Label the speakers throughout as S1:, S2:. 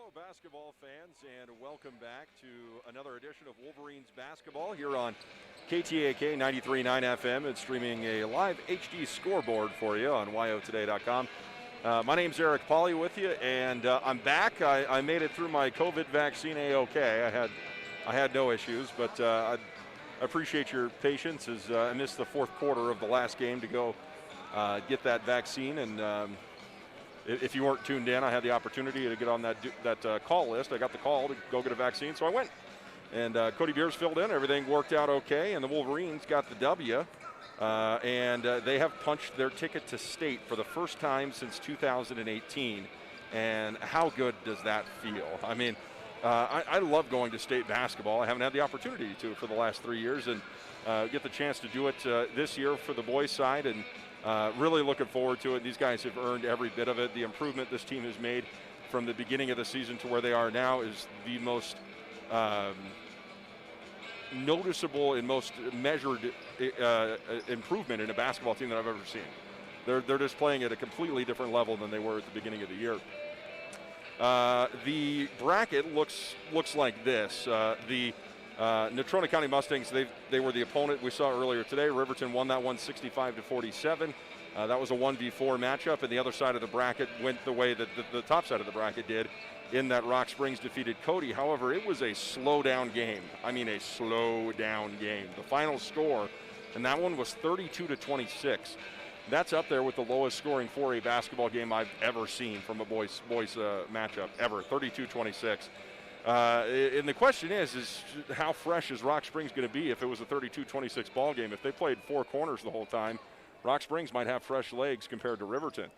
S1: Hello, basketball fans, and welcome back to another edition of Wolverines basketball here on KTAK 93.9 FM and streaming a live HD scoreboard for you on yotoday.com. My name's Eric Pauly with you, and I'm back. I made it through my COVID vaccine A-OK. I had no issues, but I appreciate your patience as I missed the fourth quarter of the last game to go get that vaccine. And if you weren't tuned in, I had the opportunity to get on that call list. I got the call to go get a vaccine, so I went. And Cody Beers filled in. Everything worked out okay, and the Wolverines got the W. And they have punched their ticket to state for the first time since 2018. And how good does that feel? I mean, I love going to state basketball. I haven't had the opportunity to for the last 3 years, and get the chance to do it this year for the boys' side. And really looking forward to it. These guys have earned every bit of it. The improvement this team has made from the beginning of the season to where they are now is the most noticeable and most measured improvement in a basketball team that I've ever seen. They're just playing at a completely different level than they were at the beginning of the year. The bracket looks like this. The Natrona County Mustangs, they were the opponent we saw earlier today. Riverton won that one 65-47. That was a 1v4 matchup, and the other side of the bracket went the way that the top side of the bracket did, in that Rock Springs defeated Cody. However, it was a slow-down game. I mean, a slow-down game. The final score, and that one was 32-26. That's up there with the lowest scoring 4A basketball game I've ever seen from a boys matchup, ever, 32-26. And the question is how fresh is Rock Springs going to be if it was a 32-26 ball game? If they played four corners the whole time, Rock Springs might have fresh legs compared to Riverton.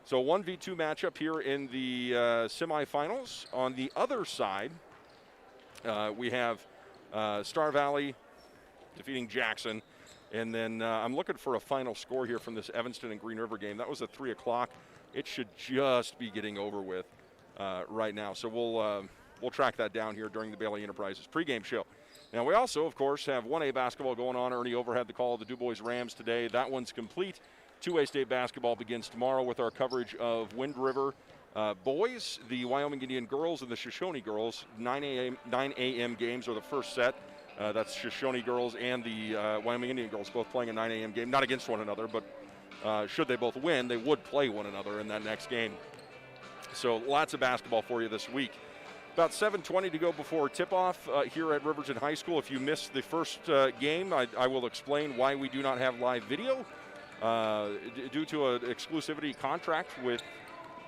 S1: So 1v2 matchup here in the semifinals. On the other side, we have Star Valley defeating Jackson. And then I'm looking for a final score here from this Evanston and Green River game. That was at 3 o'clock. It should just be getting over with right now. So we'll track that down here during the Bailey Enterprises pregame show. Now, we also, of course, have 1A basketball going on. Ernie Over had the call of the DuBois Rams today. That one's complete. 2A state basketball begins tomorrow with our coverage of Wind River boys, the Wyoming Indian girls, and the Shoshone girls. 9 a.m. games are the first set. That's Shoshone girls and the Wyoming Indian girls both playing a 9 a.m. game, not against one another, but should they both win, they would play one another in that next game. So lots of basketball for you this week. About 7:20 to go before tip-off here at Riverton High School. If you missed the first game, I will explain why we do not have live video. Due to an exclusivity contract with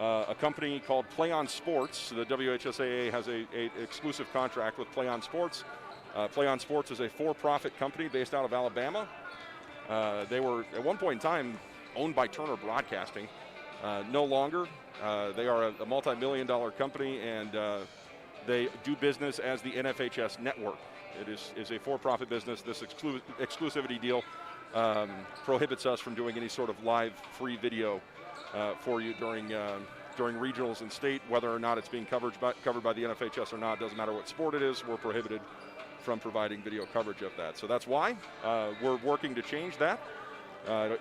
S1: a company called Play On Sports. The WHSAA has a exclusive contract with Play On Sports. Play On Sports is a for-profit company based out of Alabama. They were, at one point in time, owned by Turner Broadcasting. No longer. They are a multi-million-dollar company, and they do business as the NFHS network. It is a for-profit business. This exclusivity deal prohibits us from doing any sort of live free video for you during regionals and state. Whether or not it's being covered by the NFHS or not, doesn't matter what sport it is, we're prohibited from providing video coverage of that. So that's why we're working to change that.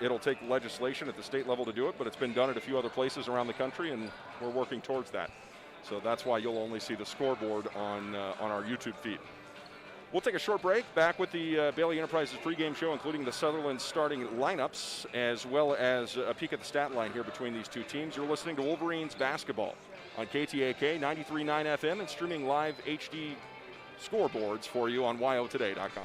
S1: It'll take legislation at the state level to do it, but it's been done at a few other places around the country, and we're working towards that. So that's why you'll only see the scoreboard on our YouTube feed. We'll take a short break. Back with the Bailey Enterprises pregame show, including the Sutherland starting lineups, as well as a peek at the stat line here between these two teams. You're listening to Wolverines basketball on KTAK 93.9 FM and streaming live HD scoreboards for you on yotoday.com.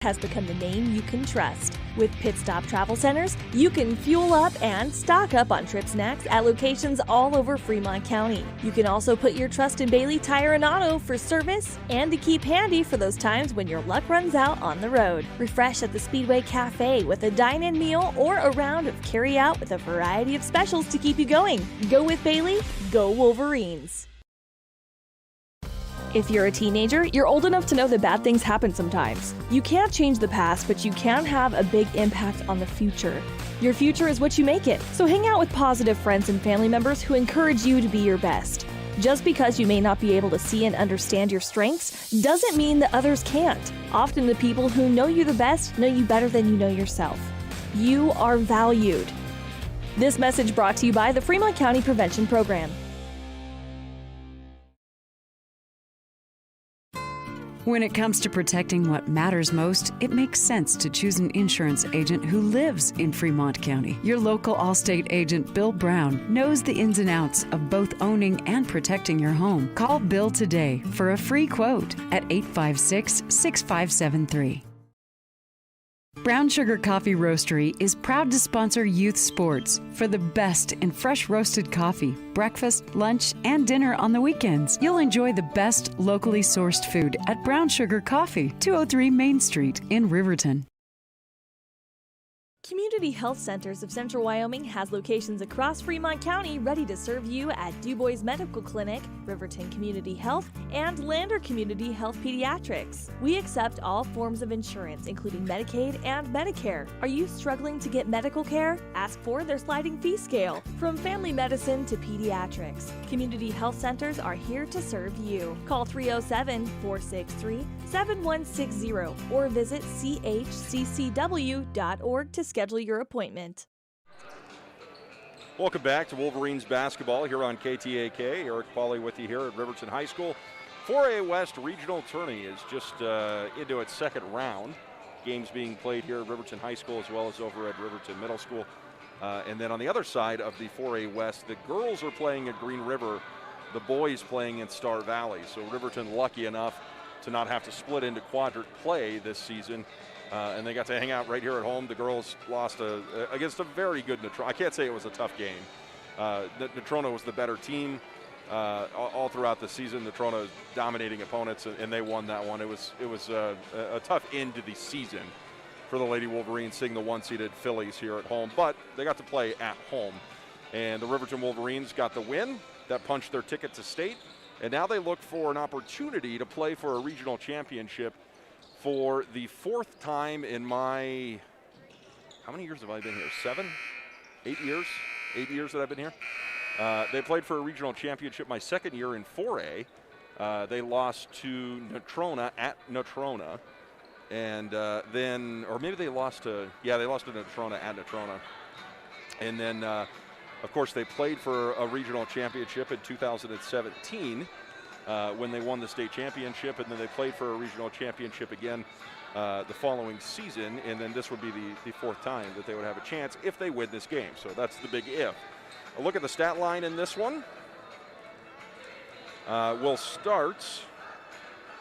S2: Has become the name you can trust. With Pit Stop Travel Centers, you can fuel up and stock up on trip snacks at locations all over Fremont County. You can also put your trust in Bailey Tire and Auto for service and to keep handy for those times when your luck runs out on the road. Refresh at the Speedway Cafe with a dine-in meal or a round of carry-out with a variety of specials to keep you going. Go with Bailey, go Wolverines. If you're a teenager, you're old enough to know that bad things happen sometimes. You can't change the past, but you can have a big impact on the future. Your future is what you make it, so hang out with positive friends and family members who encourage you to be your best. Just because you may not be able to see and understand your strengths doesn't mean that others can't. Often the people who know you the best know you better than you know yourself. You are valued. This message brought to you by the Fremont County Prevention Program.
S3: When it comes to protecting what matters most, it makes sense to choose an insurance agent who lives in Fremont County. Your local Allstate agent, Bill Brown, knows the ins and outs of both owning and protecting your home. Call Bill today for a free quote at 856-6573. Brown Sugar Coffee Roastery is proud to sponsor youth sports for the best in fresh roasted coffee, breakfast, lunch, and dinner on the weekends. You'll enjoy the best locally sourced food at Brown Sugar Coffee, 203 Main Street in Riverton.
S2: Community Health Centers of Central Wyoming has locations across Fremont County ready to serve you at Du Bois Medical Clinic, Riverton Community Health, and Lander Community Health Pediatrics. We accept all forms of insurance, including Medicaid and Medicare. Are you struggling to get medical care? Ask for their sliding fee scale. From family medicine to pediatrics, Community Health Centers are here to serve you. Call 307-463-7160 or visit chccw.org to schedule your appointment.
S1: Welcome back to Wolverines basketball here on KTAK. Eric Pauley with you here at Riverton High School. 4A West Regional Tourney is just into its second round. Games being played here at Riverton High School as well as over at Riverton Middle School. And then on the other side of the 4A West, the girls are playing at Green River, the boys playing in Star Valley. So Riverton lucky enough to not have to split into quadrant play this season. And they got to hang out right here at home. The girls lost against a very good Natrona. I can't say it was a tough game. Natrona was the better team all throughout the season. Natrona dominating opponents, and they won that one. It was a tough end to the season for the Lady Wolverines, seeing the one-seeded Phillies here at home. But they got to play at home. And the Riverton Wolverines got the win. That punched their ticket to state. And now they look for an opportunity to play for a regional championship for the fourth time in my, how many years have I been here? 7? 8 years? 8 years that I've been here. They played for a regional championship my second year in 4A. They lost to Natrona at Natrona. And then, or maybe they lost to, they lost to Natrona at Natrona. And then, of course, they played for a regional championship in 2017. When they won the state championship, and then they played for a regional championship again the following season, and then this would be the fourth time that they would have a chance if they win this game. So that's the big if. A look at the stat line in this one. We'll start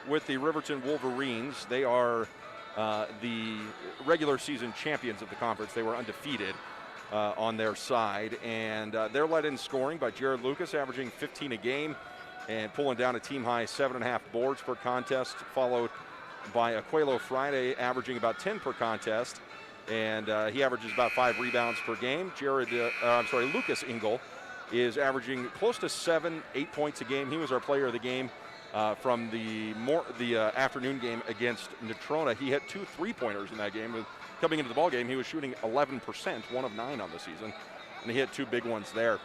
S1: with the Riverton Wolverines. They are the regular season champions of the conference. They were undefeated on their side, and they're led in scoring by Jared Lucas, averaging 15 a game, and pulling down a team-high 7.5 boards per contest, followed by Aquelo Friday, averaging about 10 per contest, and he averages about 5 rebounds per game. Lucas Engel is averaging close to 7-8 points a game. He was our player of the game from the afternoon game against Natrona. He hit 2 3-pointers in that game. Coming into the ball game, he was shooting 11%, 1 of 9 on the season, and he hit 2 big ones there.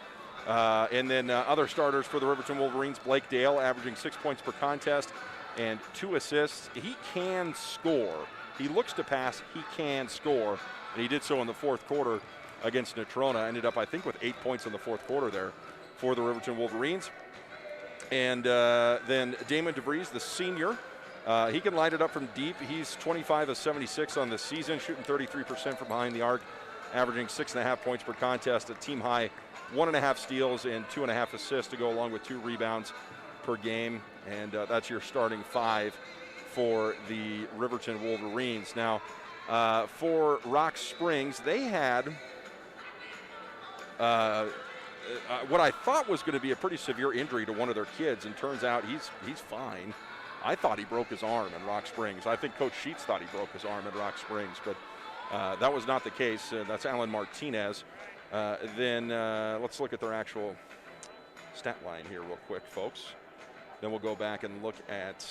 S1: And then other starters for the Riverton Wolverines, Blake Dale averaging 6 points per contest and 2 assists. He can score. He looks to pass. He can score. And he did so in the fourth quarter against Natrona. Ended up, I think, with 8 points in the fourth quarter there for the Riverton Wolverines. And then Damon DeVries, the senior, he can light it up from deep. He's 25 of 76 on the season, shooting 33% from behind the arc, averaging 6.5 points per contest, a team high 1.5 steals and 2.5 assists to go along with 2 rebounds per game. And that's your starting 5 for the Riverton Wolverines. Now, for Rock Springs, they had what I thought was going to be a pretty severe injury to one of their kids, and turns out he's fine. I thought he broke his arm in Rock Springs. I think Coach Sheets thought he broke his arm in Rock Springs, but that was not the case. That's Alan Martinez. Then let's look at their actual stat line here real quick, folks. Then we'll go back and look at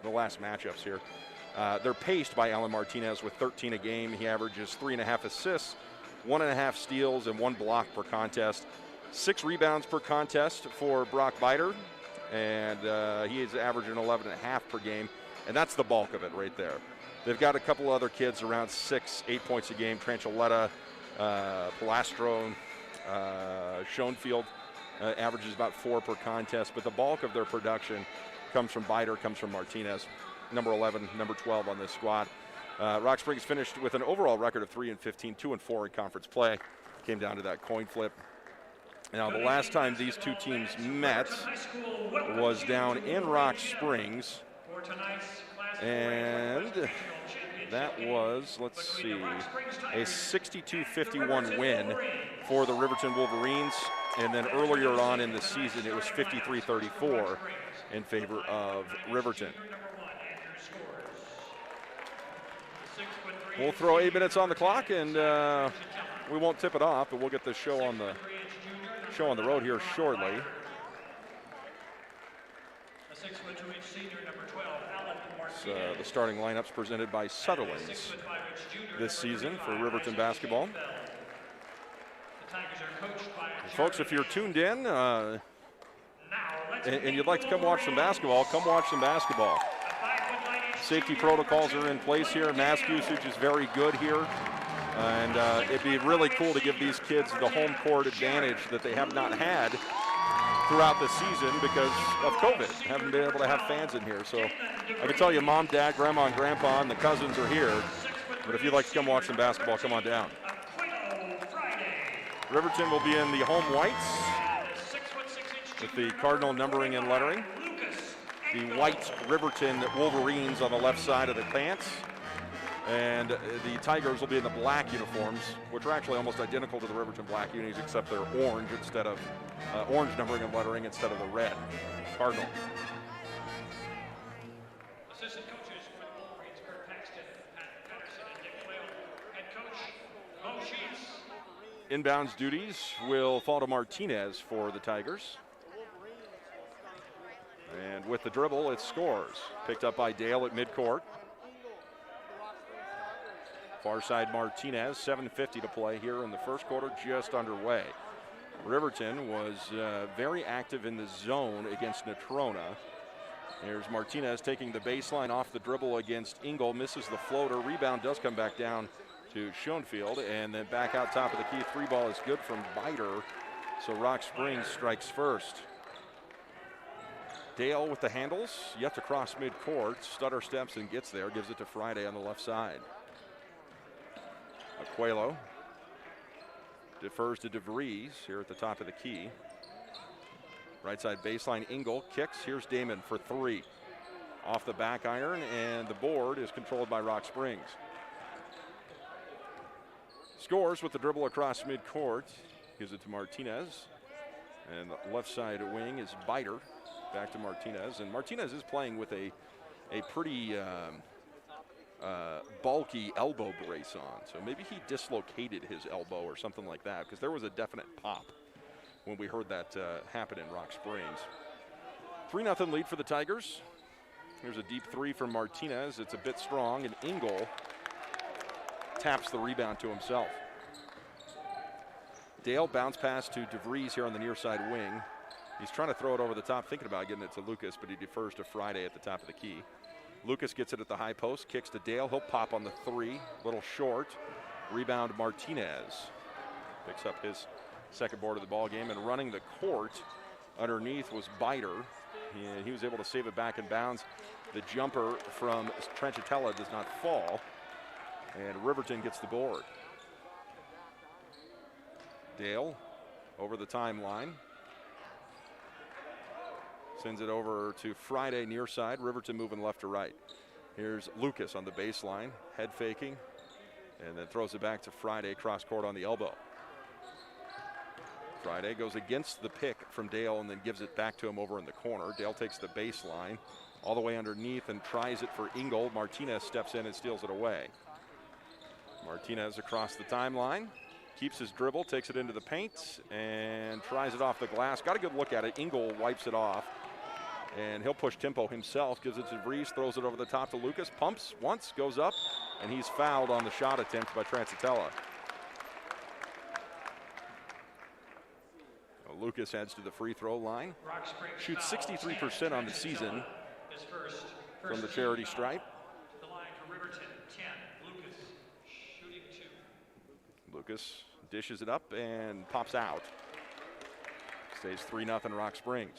S1: the last matchups here. They're paced by Alan Martinez with 13 a game. He averages 3.5 assists, 1.5 steals, and 1 block per contest. 6 rebounds per contest for Brock Biter, and he is averaging 11.5 per game, and that's the bulk of it right there. They've got a couple other kids around 6-8 points a game. Trancholetta, Palastro, Schoenfield averages about 4 per contest, but the bulk of their production comes from Biter, comes from Martinez. number 11, number 12 on this squad. Rock Springs finished with an overall record of 3-15, 2-4 in conference play. Came down to that coin flip. Now, the last time these two teams met was down in Rock Springs, and that was, let's see, a 62-51 win for the Riverton Wolverines, and then earlier on in the season, it was 53-34 in favor of Riverton. We'll throw 8 minutes on the clock, and we won't tip it off, but we'll get the show on the road here shortly. The starting lineups presented by Sutherland's this season for Riverton basketball. And folks, if you're tuned in and you'd like to come watch some basketball, come watch some basketball. Safety protocols are in place here. Mask usage is very good here. And it'd be really cool to give these kids the home court advantage that they have not had throughout the season because of COVID. Haven't been able to have fans in here. So I can tell you, Mom, Dad, Grandma, and Grandpa, and the cousins are here. But if you'd like to come watch some basketball, come on down. Riverton will be in the home whites with the Cardinal numbering and lettering. The white Riverton Wolverines on the left side of the pants. And the Tigers will be in the black uniforms, which are actually almost identical to the Riverton black unis, except they're orange instead of orange numbering and lettering instead of the red Cardinal. Assistant coaches for the Wolverines, Kurt Paxton, Pat Patterson, and Dick Quayle. Head coach Mo Sheets. Inbounds duties will fall to Martinez for the Tigers. And with the dribble, it scores. Picked up by Dale at midcourt. Far side Martinez, 7:50 to play here in the first quarter, just underway. Riverton was very active in the zone against Natrona. There's Martinez taking the baseline off the dribble against Engel, misses the floater. Rebound does come back down to Schoenfield, and then back out top of the key. 3 ball is good from Biter, so Rock Springs strikes first. Dale with the handles, yet to cross midcourt. Stutter steps and gets there, gives it to Friday on the left side. Aquelo defers to DeVries here at the top of the key. Right side baseline, Engel kicks. Here's Damon for 3. Off the back iron, and the board is controlled by Rock Springs. Scores with the dribble across midcourt. Gives it to Martinez. And the left side wing is Biter. Back to Martinez. And Martinez is playing with a pretty bulky elbow brace on. So maybe he dislocated his elbow or something like that, because there was a definite pop when we heard that happen in Rock Springs. 3-0 lead for the Tigers. Here's a deep 3 from Martinez. It's a bit strong, and Engel taps the rebound to himself. Dale bounce pass to DeVries here on the near side wing. He's trying to throw it over the top, thinking about getting it to Lucas, but he defers to Friday at the top of the key. Lucas gets it at the high post, kicks to Dale. He'll pop on the 3, little short. Rebound Martinez. Picks up his second board of the ball game, and running the court underneath was Biter. He was able to save it back in bounds. The jumper from Trenchitella does not fall, and Riverton gets the board. Dale over the timeline. Sends it over to Friday near side. Riverton moving left to right. Here's Lucas on the baseline, head faking, and then throws it back to Friday, cross court on the elbow. Friday goes against the pick from Dale and then gives it back to him over in the corner. Dale takes the baseline all the way underneath and tries it for Engel. Martinez steps in and steals it away. Martinez across the timeline, keeps his dribble, takes it into the paint, and tries it off the glass. Got a good look at it. Engel wipes it off. And he'll push tempo himself, gives it to DeVries, throws it over the top to Lucas, pumps once, goes up, and he's fouled on the shot attempt by Transitella. Lucas heads to the free throw line. Shoots 63% on the season from the charity stripe.
S4: The line for Riverton, 10, Lucas, shooting 2.
S1: Lucas dishes it up and pops out. Stays 3-0 Rock Springs.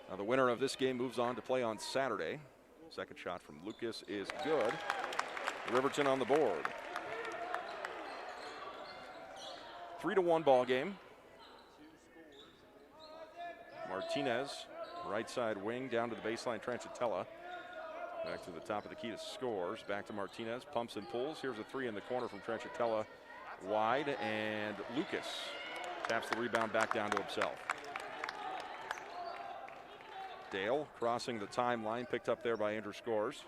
S1: Now the winner of this game moves on to play on Saturday. Second shot from Lucas is good. Riverton on the board. 3-1 ball game. Martinez, right side wing, down to the baseline. Tranchitella back to the top of the key to scores. Back to Martinez, pumps and pulls. Here's a three in the corner from Tranchitella, wide, and Lucas taps the rebound back down to himself. Dale crossing the timeline, picked up there by Andrew Scores.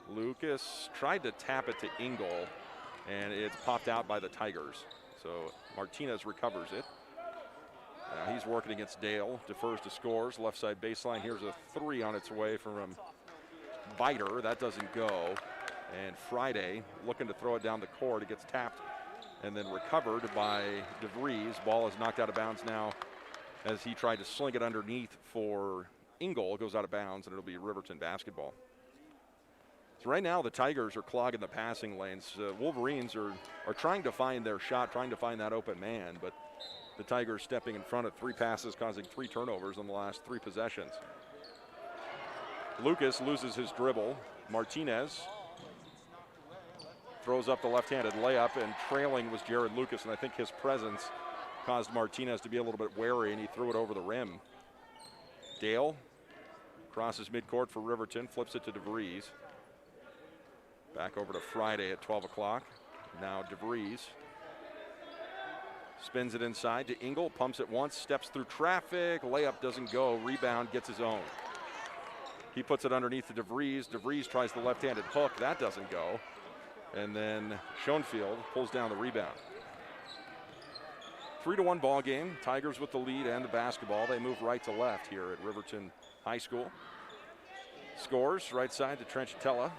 S1: Lucas tried to tap it to Engel, and it's popped out by the Tigers. So Martinez recovers it. Now he's working against Dale, defers to Scores, left side baseline. Here's a three on its way from Biter. That doesn't go. And Friday looking to throw it down the court. It gets tapped and then recovered by DeVries. Ball is knocked out of bounds now as he tried to sling it underneath for Engel. It goes out of bounds, and it'll be Riverton basketball. So right now the Tigers are clogging the passing lanes. Wolverines are trying to find their shot, trying to find that open man, but the Tigers stepping in front of 3 passes, causing 3 turnovers in the last 3 possessions. Lucas loses his dribble. Martinez throws up the left-handed layup, and trailing was Jared Lucas, and I think his presence caused Martinez to be a little bit wary, and he threw it over the rim. Dale crosses midcourt for Riverton, flips it to DeVries. Back over to Friday at 12 o'clock. Now DeVries spins it inside to Engel, pumps it once, steps through traffic, layup doesn't go, rebound, gets his own. He puts it underneath to DeVries. DeVries tries the left-handed hook, that doesn't go. And then Schoenfield pulls down the rebound. 3-1 ball game. Tigers with the lead and the basketball. They move right to left here at Riverton High School. Scores right side to Tranchitella.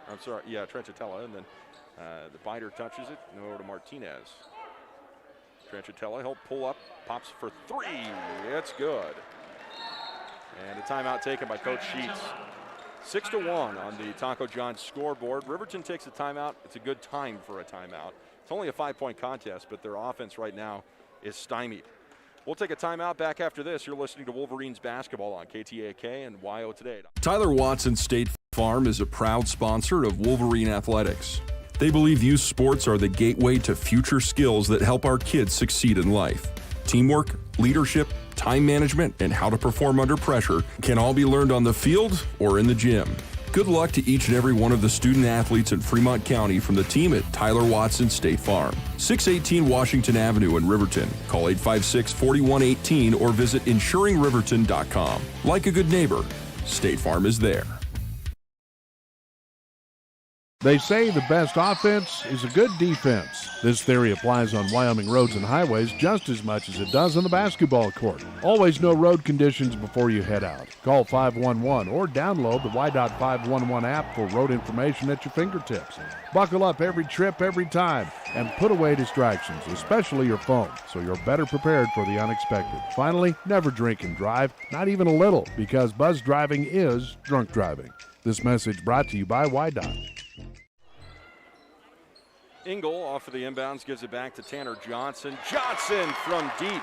S1: I'm sorry, yeah, Tranchitella, and then the Biter touches it, and over to Martinez. Tranchitella, he'll pull up, pops for 3. It's good. And a timeout taken by Coach Sheets. 6-1 on the Taco John's scoreboard. Riverton takes a timeout. It's a good time for a timeout. It's only a 5-point contest, but their offense right now is stymied. We'll take a timeout. Back after this. You're listening to Wolverines basketball on KTAK and YO Today.
S5: Tyler Watson State Farm is a proud sponsor of Wolverine Athletics. They believe youth sports are the gateway to future skills that help our kids succeed in life. Teamwork, leadership, time management, and how to perform under pressure can all be learned on the field or in the gym. Good luck to each and every one of the student athletes in Fremont County from the team at Tyler Watson State Farm. 618 Washington Avenue in Riverton. Call 856-4118 or visit insuringriverton.com. Like a good neighbor, State Farm is there.
S6: They say the best offense is a good defense. This theory applies on Wyoming roads and highways just as much as it does on the basketball court. Always know road conditions before you head out. Call 511 or download the Y.511 app for road information at your fingertips. Buckle up every trip, every time, and put away distractions, especially your phone, so you're better prepared for the unexpected. Finally, never drink and drive, not even a little, because buzz driving is drunk driving. This message brought to you by Y.Dot.
S1: Engel off of the inbounds gives it back to Tanner Johnson. Johnson from deep.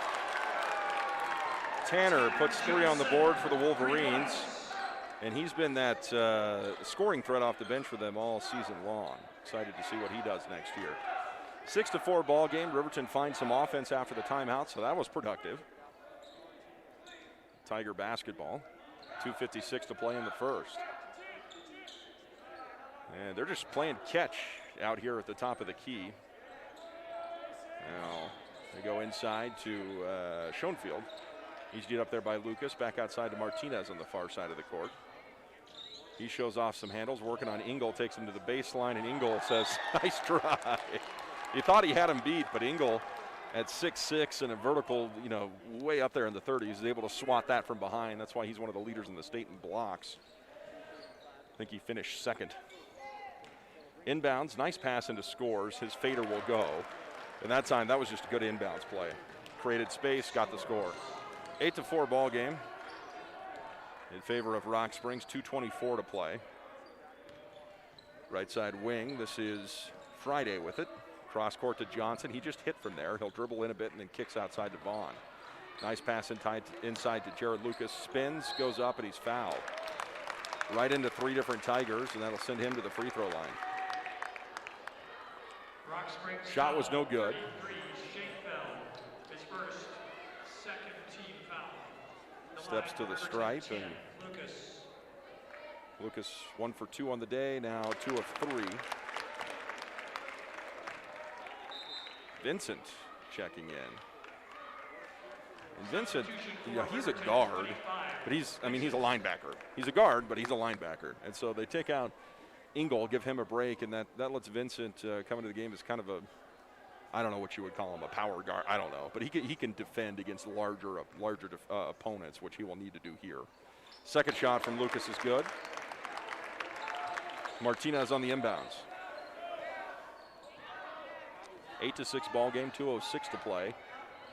S1: Tanner puts 3 on the board for the Wolverines, and he's been that scoring threat off the bench for them all season long. Excited to see what he does next year. 6-4 ball game. Riverton finds some offense after the timeout, so that was productive. Tiger basketball. 2:56 to play in the first. And they're just playing catch out here at the top of the key. Now they go inside to Schoenfield. He's beat up there by Lucas. Back outside to Martinez on the far side of the court. He shows off some handles, working on Engel, takes him to the baseline, and Engel says, nice try. He thought he had him beat, but Engel at 6'6" and a vertical, way up there in the 30s, is able to swat that from behind. That's why he's one of the leaders in the state in blocks. I think he finished second. Inbounds, nice pass into Scores. His fader will go. And that time, that was just a good inbounds play. Created space, got the score. 8-4 ball game in favor of Rock Springs. 2:24 to play. Right side wing. This is Friday with it. Cross court to Johnson. He just hit from there. He'll dribble in a bit and then kicks outside to Vaughn. Nice pass inside to Jared Lucas. Spins, goes up, and he's fouled. Right into 3 different Tigers, and that'll send him to the free throw line. Shot was no good.
S4: His first, second team foul.
S1: Steps to the stripe, and Lucas 1 for 2 on the day, now 2 of 3. Vincent checking in. And Vincent, he's a guard, but he's a linebacker. He's a guard, but he's a linebacker. And so they take out Engel, give him a break, and that lets Vincent come into the game as kind of a, I don't know what you would call him, a power guard. I don't know, but he can defend against larger opponents, which he will need to do here. Second shot from Lucas is good. Martinez on the inbounds. 8-6 ball game, 2:06 to play.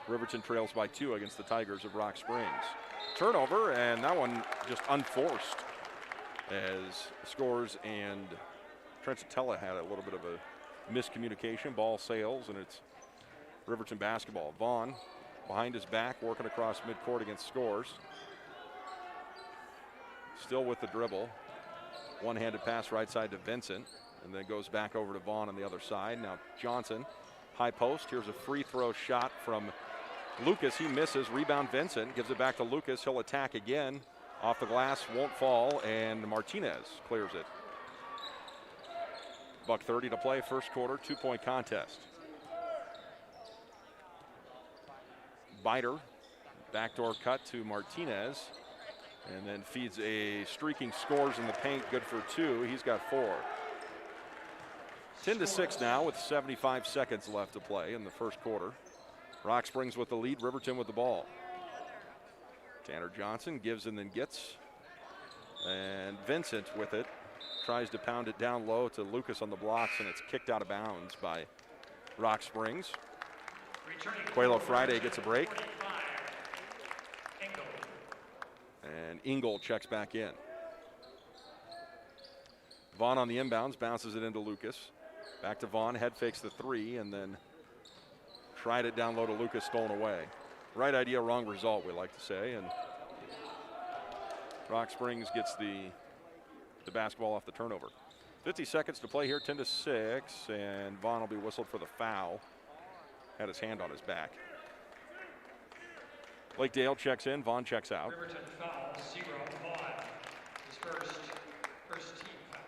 S1: Riverton trails by 2 against the Tigers of Rock Springs. Turnover, and that one just unforced as Scores and Trenchitella had a little bit of a miscommunication. Ball sails, and it's Riverton basketball. Vaughn behind his back, working across midcourt against Scores. Still with the dribble. One-handed pass right side to Vincent, and then goes back over to Vaughn on the other side. Now Johnson, high post. Here's a free throw shot from Lucas. He misses. Rebound Vincent. Gives it back to Lucas. He'll attack again. Off the glass, won't fall, and Martinez clears it. $1:30 to play, first quarter, 2-point contest. Biter, backdoor cut to Martinez, and then feeds a streaking Scores in the paint, good for 2. He's got 4. 10-6 now with 75 seconds left to play in the first quarter. Rock Springs with the lead, Riverton with the ball. Tanner Johnson gives and then gets. And Vincent with it. Tries to pound it down low to Lucas on the blocks, and it's kicked out of bounds by Rock Springs. Quelo Friday gets a break. And Engel checks back in. Vaughn on the inbounds, bounces it into Lucas. Back to Vaughn, head fakes the 3, and then tried it down low to Lucas, stolen away. Right idea, wrong result, we like to say, and Rock Springs gets the basketball off the turnover. 50 seconds to play here, 10-6, and Vaughn will be whistled for the foul. Had his hand on his back. Blake Dale checks in, Vaughn checks out.
S4: Riverton foul, 0, Vaughn. His first team foul.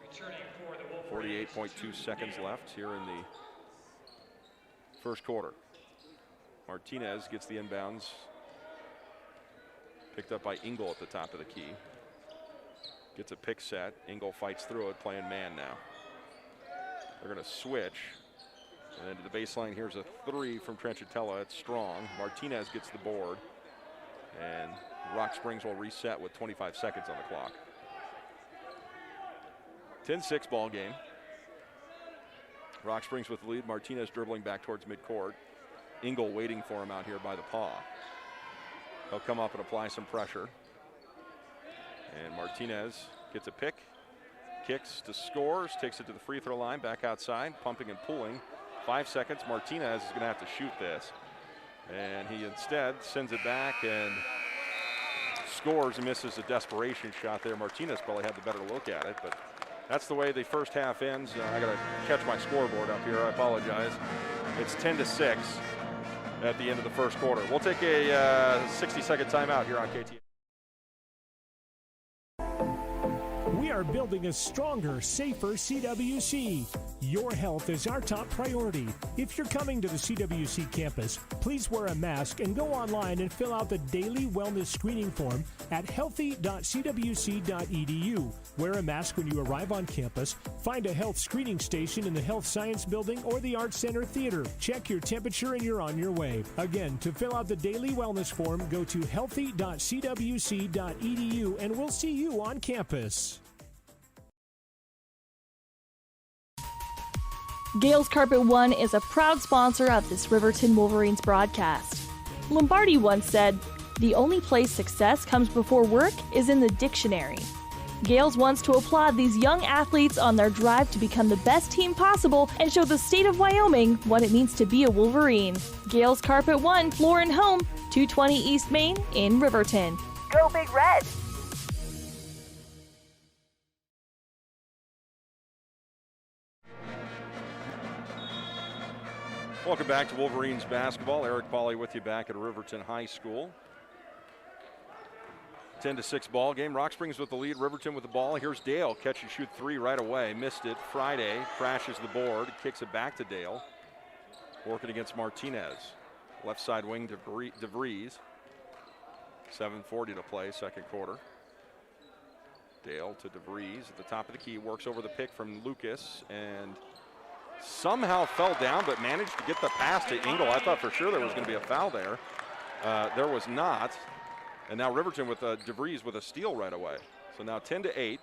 S4: Returning for the Wolverines.
S1: 48.2 seconds left here in the first quarter. Martinez gets the inbounds. Picked up by Engel at the top of the key. Gets a pick set. Engel fights through it, playing man now. They're going to switch. And then to the baseline, here's a 3 from Trenchitella. It's strong. Martinez gets the board. And Rock Springs will reset with 25 seconds on the clock. 10-6 ball game. Rock Springs with the lead. Martinez dribbling back towards midcourt. Engel waiting for him out here by the paw. He'll come up and apply some pressure. And Martinez gets a pick, kicks to Scores, takes it to the free throw line, back outside, pumping and pulling. 5 seconds, Martinez is going to have to shoot this. And he instead sends it back and Scores and misses a desperation shot there. Martinez probably had the better look at it, but that's the way the first half ends. I got to catch my scoreboard up here, I apologize. It's 10-6. At the end of the first quarter. We'll take a 60-second timeout here on KT.
S7: We are building a stronger, safer CWC. Your health is our top priority. If you're coming to the CWC campus, please wear a mask and go online and fill out the daily wellness screening form at healthy.cwc.edu. Wear a mask when you arrive on campus. Find a health screening station in the Health Science Building or the Arts Center Theater. Check your temperature and you're on your way. Again, to fill out the daily wellness form, go to healthy.cwc.edu and we'll see you on campus.
S2: Gales Carpet One is a proud sponsor of this Riverton Wolverines broadcast. Lombardi once said, "The only place success comes before work is in the dictionary." Gales wants to applaud these young athletes on their drive to become the best team possible and show the state of Wyoming what it means to be a Wolverine. Gales Carpet 1, floor and home, 220 East Main in Riverton. Go Big Red!
S1: Welcome back to Wolverines basketball. Eric Pauley with you back at Riverton High School. 10-6 ball game. Rock Springs with the lead. Riverton with the ball. Here's Dale. Catch and shoot three right away. Missed it. Friday crashes the board. Kicks it back to Dale. Working against Martinez. Left side wing to DeVries. 7:40 to play, second quarter. Dale to DeVries at the top of the key. Works over the pick from Lucas and somehow fell down but managed to get the pass to Engel. I thought for sure there was going to be a foul there. There was not. And now Riverton with DeVries with a steal right away. So now 10-8.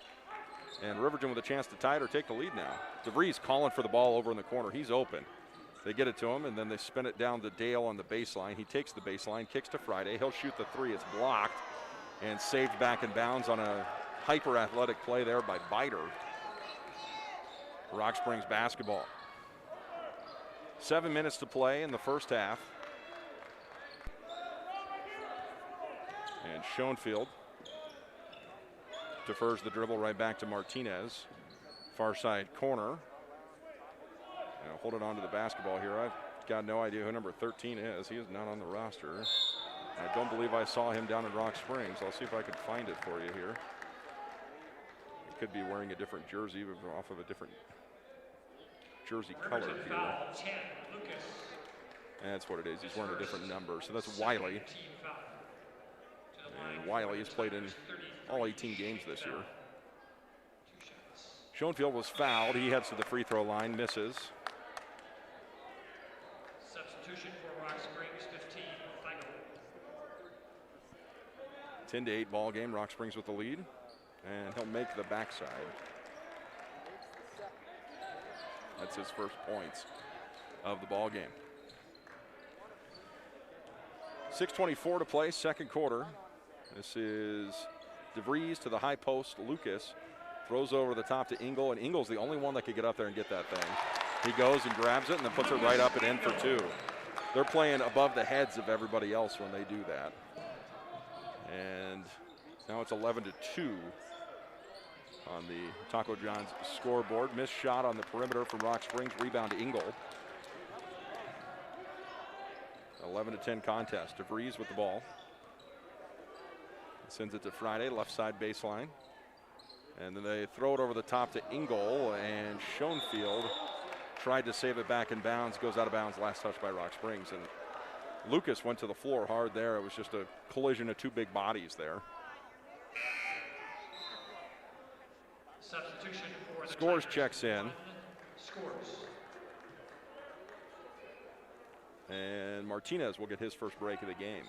S1: And Riverton with a chance to tie it or take the lead now. DeVries calling for the ball over in the corner. He's open. They get it to him, and then they spin it down to Dale on the baseline. He takes the baseline, kicks to Friday. He'll shoot the three. It's blocked and saved back in bounds on a hyper-athletic play there by Biter. Rock Springs basketball. 7 minutes to play in the first half. And Schoenfield defers the dribble right back to Martinez. Far side corner. Holding on to the basketball here. I've got no idea who number 13 is. He is not on the roster. I don't believe I saw him down in Rock Springs. I'll see if I can find it for you here. He could be wearing a different jersey off of a different jersey color here. That's what it is. He's wearing a different number. So that's Wiley. And Wiley has played in all 18 games this year. Schoenfield was fouled. He heads to the free throw line, misses.
S4: Substitution for Rock Springs, 15, final.
S1: 10-8 ball game. Rock Springs with the lead. And he'll make the backside. That's his first points of the ball game. 6:24 to play, second quarter. This is DeVries to the high post. Lucas throws over the top to Engel, and Engel's the only one that could get up there and get that thing. He goes and grabs it and then puts it right up and in for two. They're playing above the heads of everybody else when they do that. And now it's 11-2 on the Taco John's scoreboard. Missed shot on the perimeter from Rock Springs. Rebound to Engel. 11-10 contest. DeVries with the ball. Sends it to Friday, left side baseline. And then they throw it over the top to Engel, and Schoenfield tried to save it back in bounds, goes out of bounds, last touch by Rock Springs. And Lucas went to the floor hard there. It was just a collision of two big bodies there.
S4: Substitution for the
S1: Scores
S4: Tigers.
S1: checks in.
S4: Scores.
S1: And Martinez will get his first break of the game.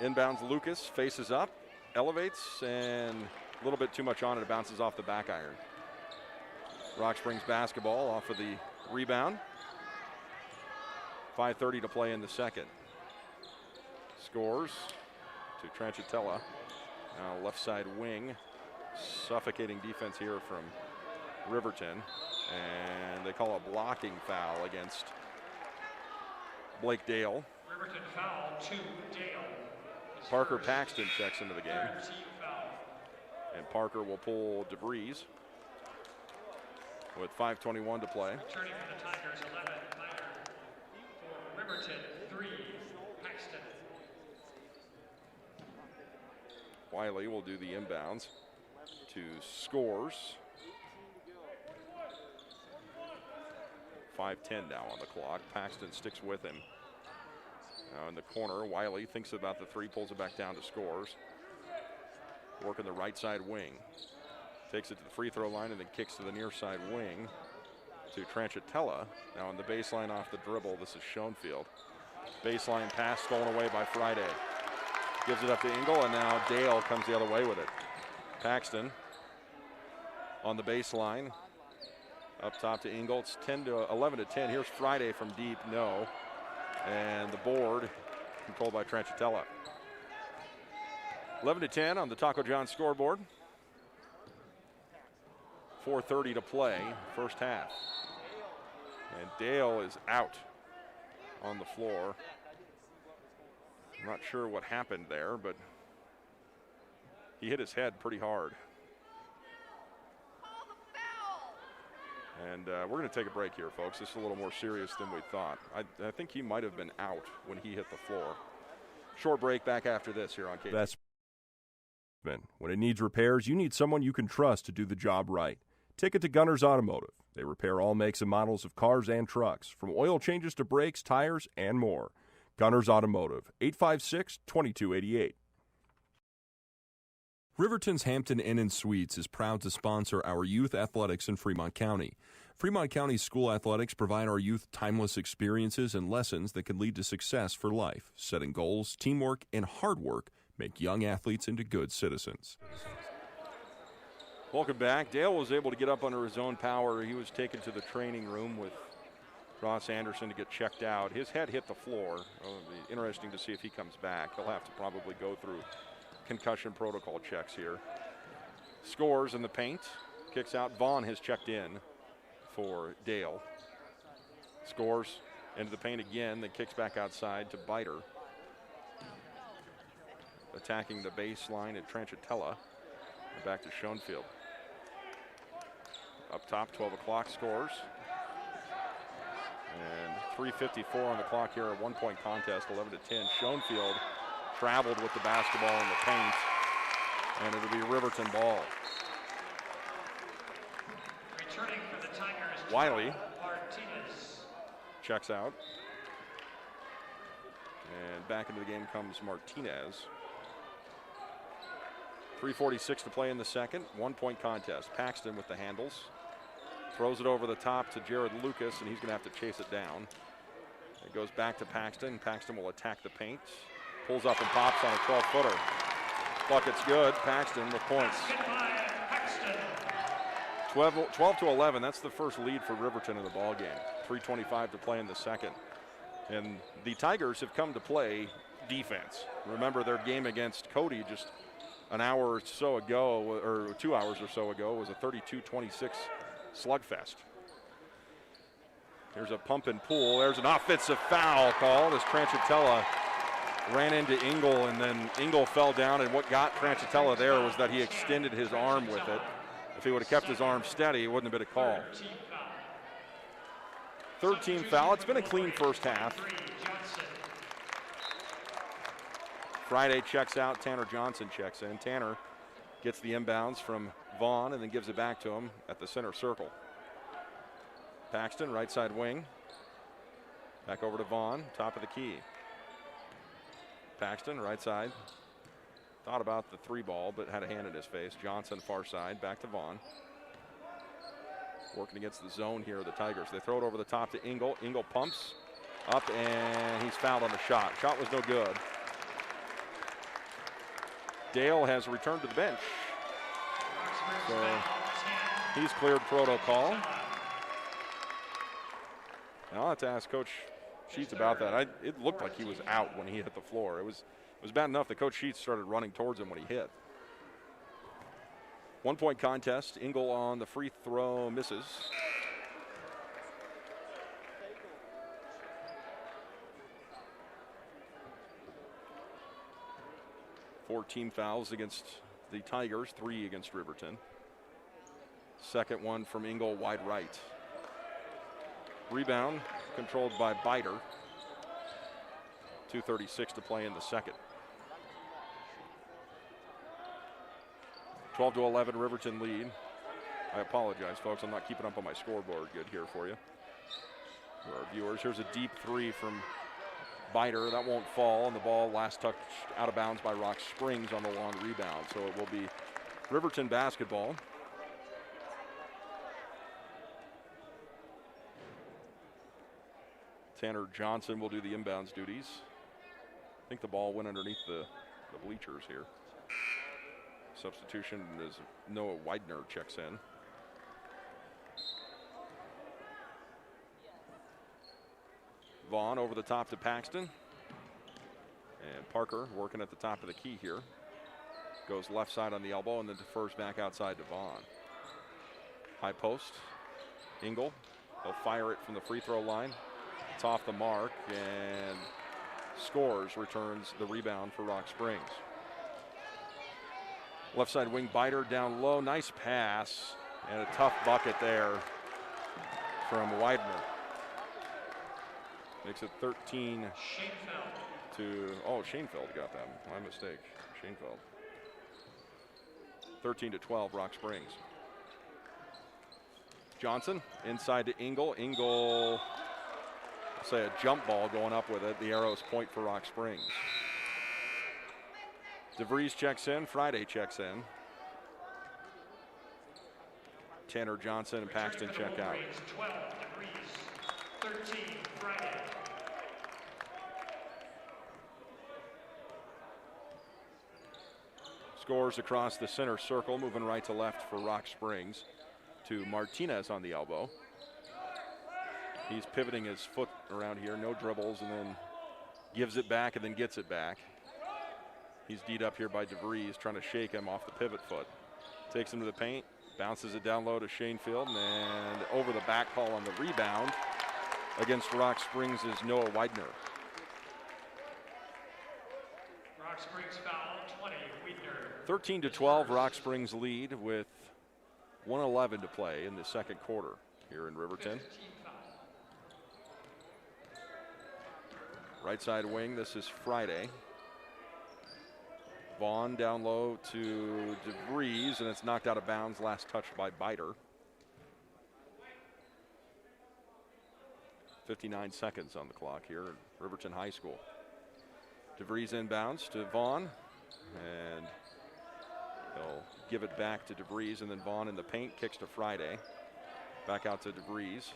S1: Inbounds Lucas, faces up, elevates, and a little bit too much on it. It bounces off the back iron. Rock Springs basketball off of the rebound. 5:30 to play in the second. Scores to Tranchitella. Now left side wing. Suffocating defense here from Riverton. And they call a blocking foul against Blake Dale.
S4: Riverton foul to Dale. His
S1: Parker
S4: first,
S1: Paxton checks into the game.
S4: third team foul.
S1: And Parker will pull DeVries with 5:21 to play.
S4: Returning for the Tigers, 11, Miner. For Riverton, 3, Paxton.
S1: Wiley will do the inbounds to Scores. 5:10 now on the clock. Paxton sticks with him. Now in the corner, Wiley thinks about the three, pulls it back down to Scores. Working the right side wing. Takes it to the free throw line and then kicks to the near side wing to Tranchitella. Now on the baseline off the dribble, this is Schoenfield. Baseline pass stolen away by Friday. Gives it up to Engel, and now Dale comes the other way with it. Paxton on the baseline. Up top to Engel. It's 11-10. Here's Friday from deep, no. And the board controlled by Tranchitella. 11-10 on the Taco John scoreboard. 4:30 to play, first half. And Dale is out on the floor. I'm not sure what happened there, but he hit his head pretty hard. And we're going to take a break here, folks. This is a little more serious than we thought. I think he might have been out when he hit the floor. Short break, back after this here on KT.
S5: That's when it needs repairs, you need someone you can trust to do the job right. Take it to Gunners Automotive. They repair all makes and models of cars and trucks, from oil changes to brakes, tires, and more. Gunners Automotive, 856-2288. Riverton's Hampton Inn & Suites is proud to sponsor our youth athletics in Fremont County. Fremont County school athletics provide our youth timeless experiences and lessons that can lead to success for life. Setting goals, teamwork, and hard work make young athletes into good citizens.
S1: Welcome back. Dale was able to get up under his own power. He was taken to the training room with Ross Anderson to get checked out. His head hit the floor. It'll be interesting to see if he comes back. He'll have to probably go through concussion protocol checks here. Scores in the paint. Kicks out. Vaughn has checked in for Dale. Scores into the paint again. Then kicks back outside to Biter. Attacking the baseline at Tranchitella. Back to Schoenfield. Up top, 12 o'clock scores. And 3:54 on the clock here, a one-point contest, 11-10. Schoenfield traveled with the basketball in the paint, and it'll be Riverton ball.
S4: Returning for the Tigers,
S1: Wiley
S4: Martinez.
S1: checks out. And back into the game comes Martinez. 3:46 to play in the second. One-point contest. Paxton with the handles. Throws it over the top to Jared Lucas, and he's going to have to chase it down. It goes back to Paxton. Paxton will attack the paint. Pulls up and pops on a 12-footer. Bucket's good. Paxton with points. 12 to 11. That's the first lead for Riverton in the ball game. 3:25 to play in the second. And the Tigers have come to play defense. Remember their game against Cody just an hour or so ago, or 2 hours or so ago, was a 32-26 slugfest. Here's a pump and pull. There's an offensive foul called as Tranchitella ran into Engel, and then Engel fell down, and what got Tranchitella there was that he extended his arm with it. If he would have kept his arm steady, it wouldn't have been a call. Third team foul. It's been a clean first half. Friday checks out. Tanner Johnson checks in. Tanner gets the inbounds from Vaughn and then gives it back to him at the center circle. Paxton, right side wing. Back over to Vaughn, top of the key. Paxton, right side. Thought about the three ball, but had a hand in his face. Johnson, far side, back to Vaughn. Working against the zone here, the Tigers. They throw it over the top to Engel. Engel pumps up, and he's fouled on the shot. Shot was no good. Dale has returned to the bench. So he's cleared protocol. And I'll have to ask Coach Sheets about that. It looked like he was out when he hit the floor. It was bad enough that Coach Sheets started running towards him when he hit. 1-point contest. Engel on the free throw misses. Four team fouls against the Tigers, 3 against Riverton. Second one from Engel, wide right. Rebound controlled by Biter. 2:36 to play in the second. 12 to 11, Riverton lead. I apologize, folks. I'm not keeping up on my scoreboard good here for you. For our viewers, here's a deep three from Biter. That won't fall, and the ball last touched out of bounds by Rock Springs on the long rebound. So it will be Riverton basketball. Tanner Johnson will do the inbounds duties. I think the ball went underneath the bleachers here. Substitution is Noah Widener checks in. Vaughn over the top to Paxton. And Parker working at the top of the key here. Goes left side on the elbow and then defers back outside to Vaughn. High post. Engel. They'll fire it from the free throw line. It's off the mark and scores, returns the rebound for Rock Springs. Left side wing Biter down low. Nice pass and a tough bucket there from Widener. Makes it 13 to, oh, Schoenfeld got that. My mistake. Schoenfeld. 13 to 12, Rock Springs. Johnson inside to Engel. Engel, say a jump ball going up with it. The arrows point for Rock Springs. DeVries checks in. Friday checks in. Tanner Johnson and Paxton check out.
S4: 12, DeVries, 13, Friday.
S1: Scores across the center circle, moving right to left for Rock Springs to Martinez on the elbow. He's pivoting his foot around here, no dribbles, and then gives it back and then gets it back. He's D'd up here by DeVries, trying to shake him off the pivot foot. Takes him to the paint, bounces it down low to Schoenfeld, and over the back call on the rebound against Rock Springs is Noah Widener.
S4: Rock Springs foul, 20, Widener.
S1: 13 to 12, Rock Springs lead with 1:11 to play in the second quarter here in Riverton. Right side wing, this is Friday. Vaughn down low to DeVries, and it's knocked out of bounds, last touched by Biter. 59 seconds on the clock here at Riverton High School. DeVries inbounds to Vaughn, and he'll give it back to DeVries, and then Vaughn in the paint kicks to Friday. Back out to DeVries.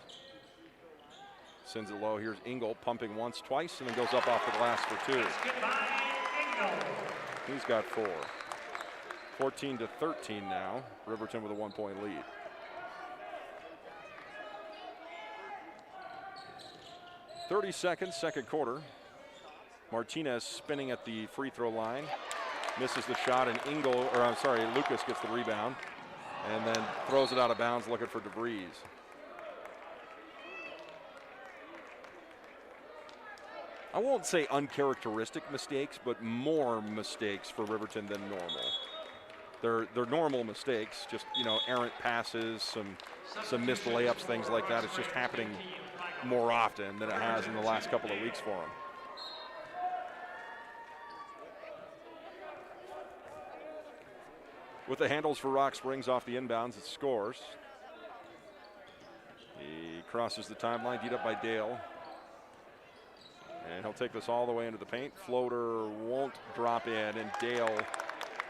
S1: Sends it low. Here's Engel pumping once, twice, and then goes up off the glass for two. He's got 4. 14 to 13 now. Riverton with a 1-point lead. .30 seconds, second quarter. Martinez spinning at the free throw line. Misses the shot, and Lucas gets the rebound and then throws it out of bounds looking for DeVries. I won't say uncharacteristic mistakes, but more mistakes for Riverton than normal. They're normal mistakes, just, errant passes, some missed layups, things like that. It's just happening more often than it has in the last couple of weeks for them. With the handles for Rock Springs off the inbounds, it scores. He crosses the timeline, D'd up by Dale. And he'll take this all the way into the paint. Floater won't drop in, and Dale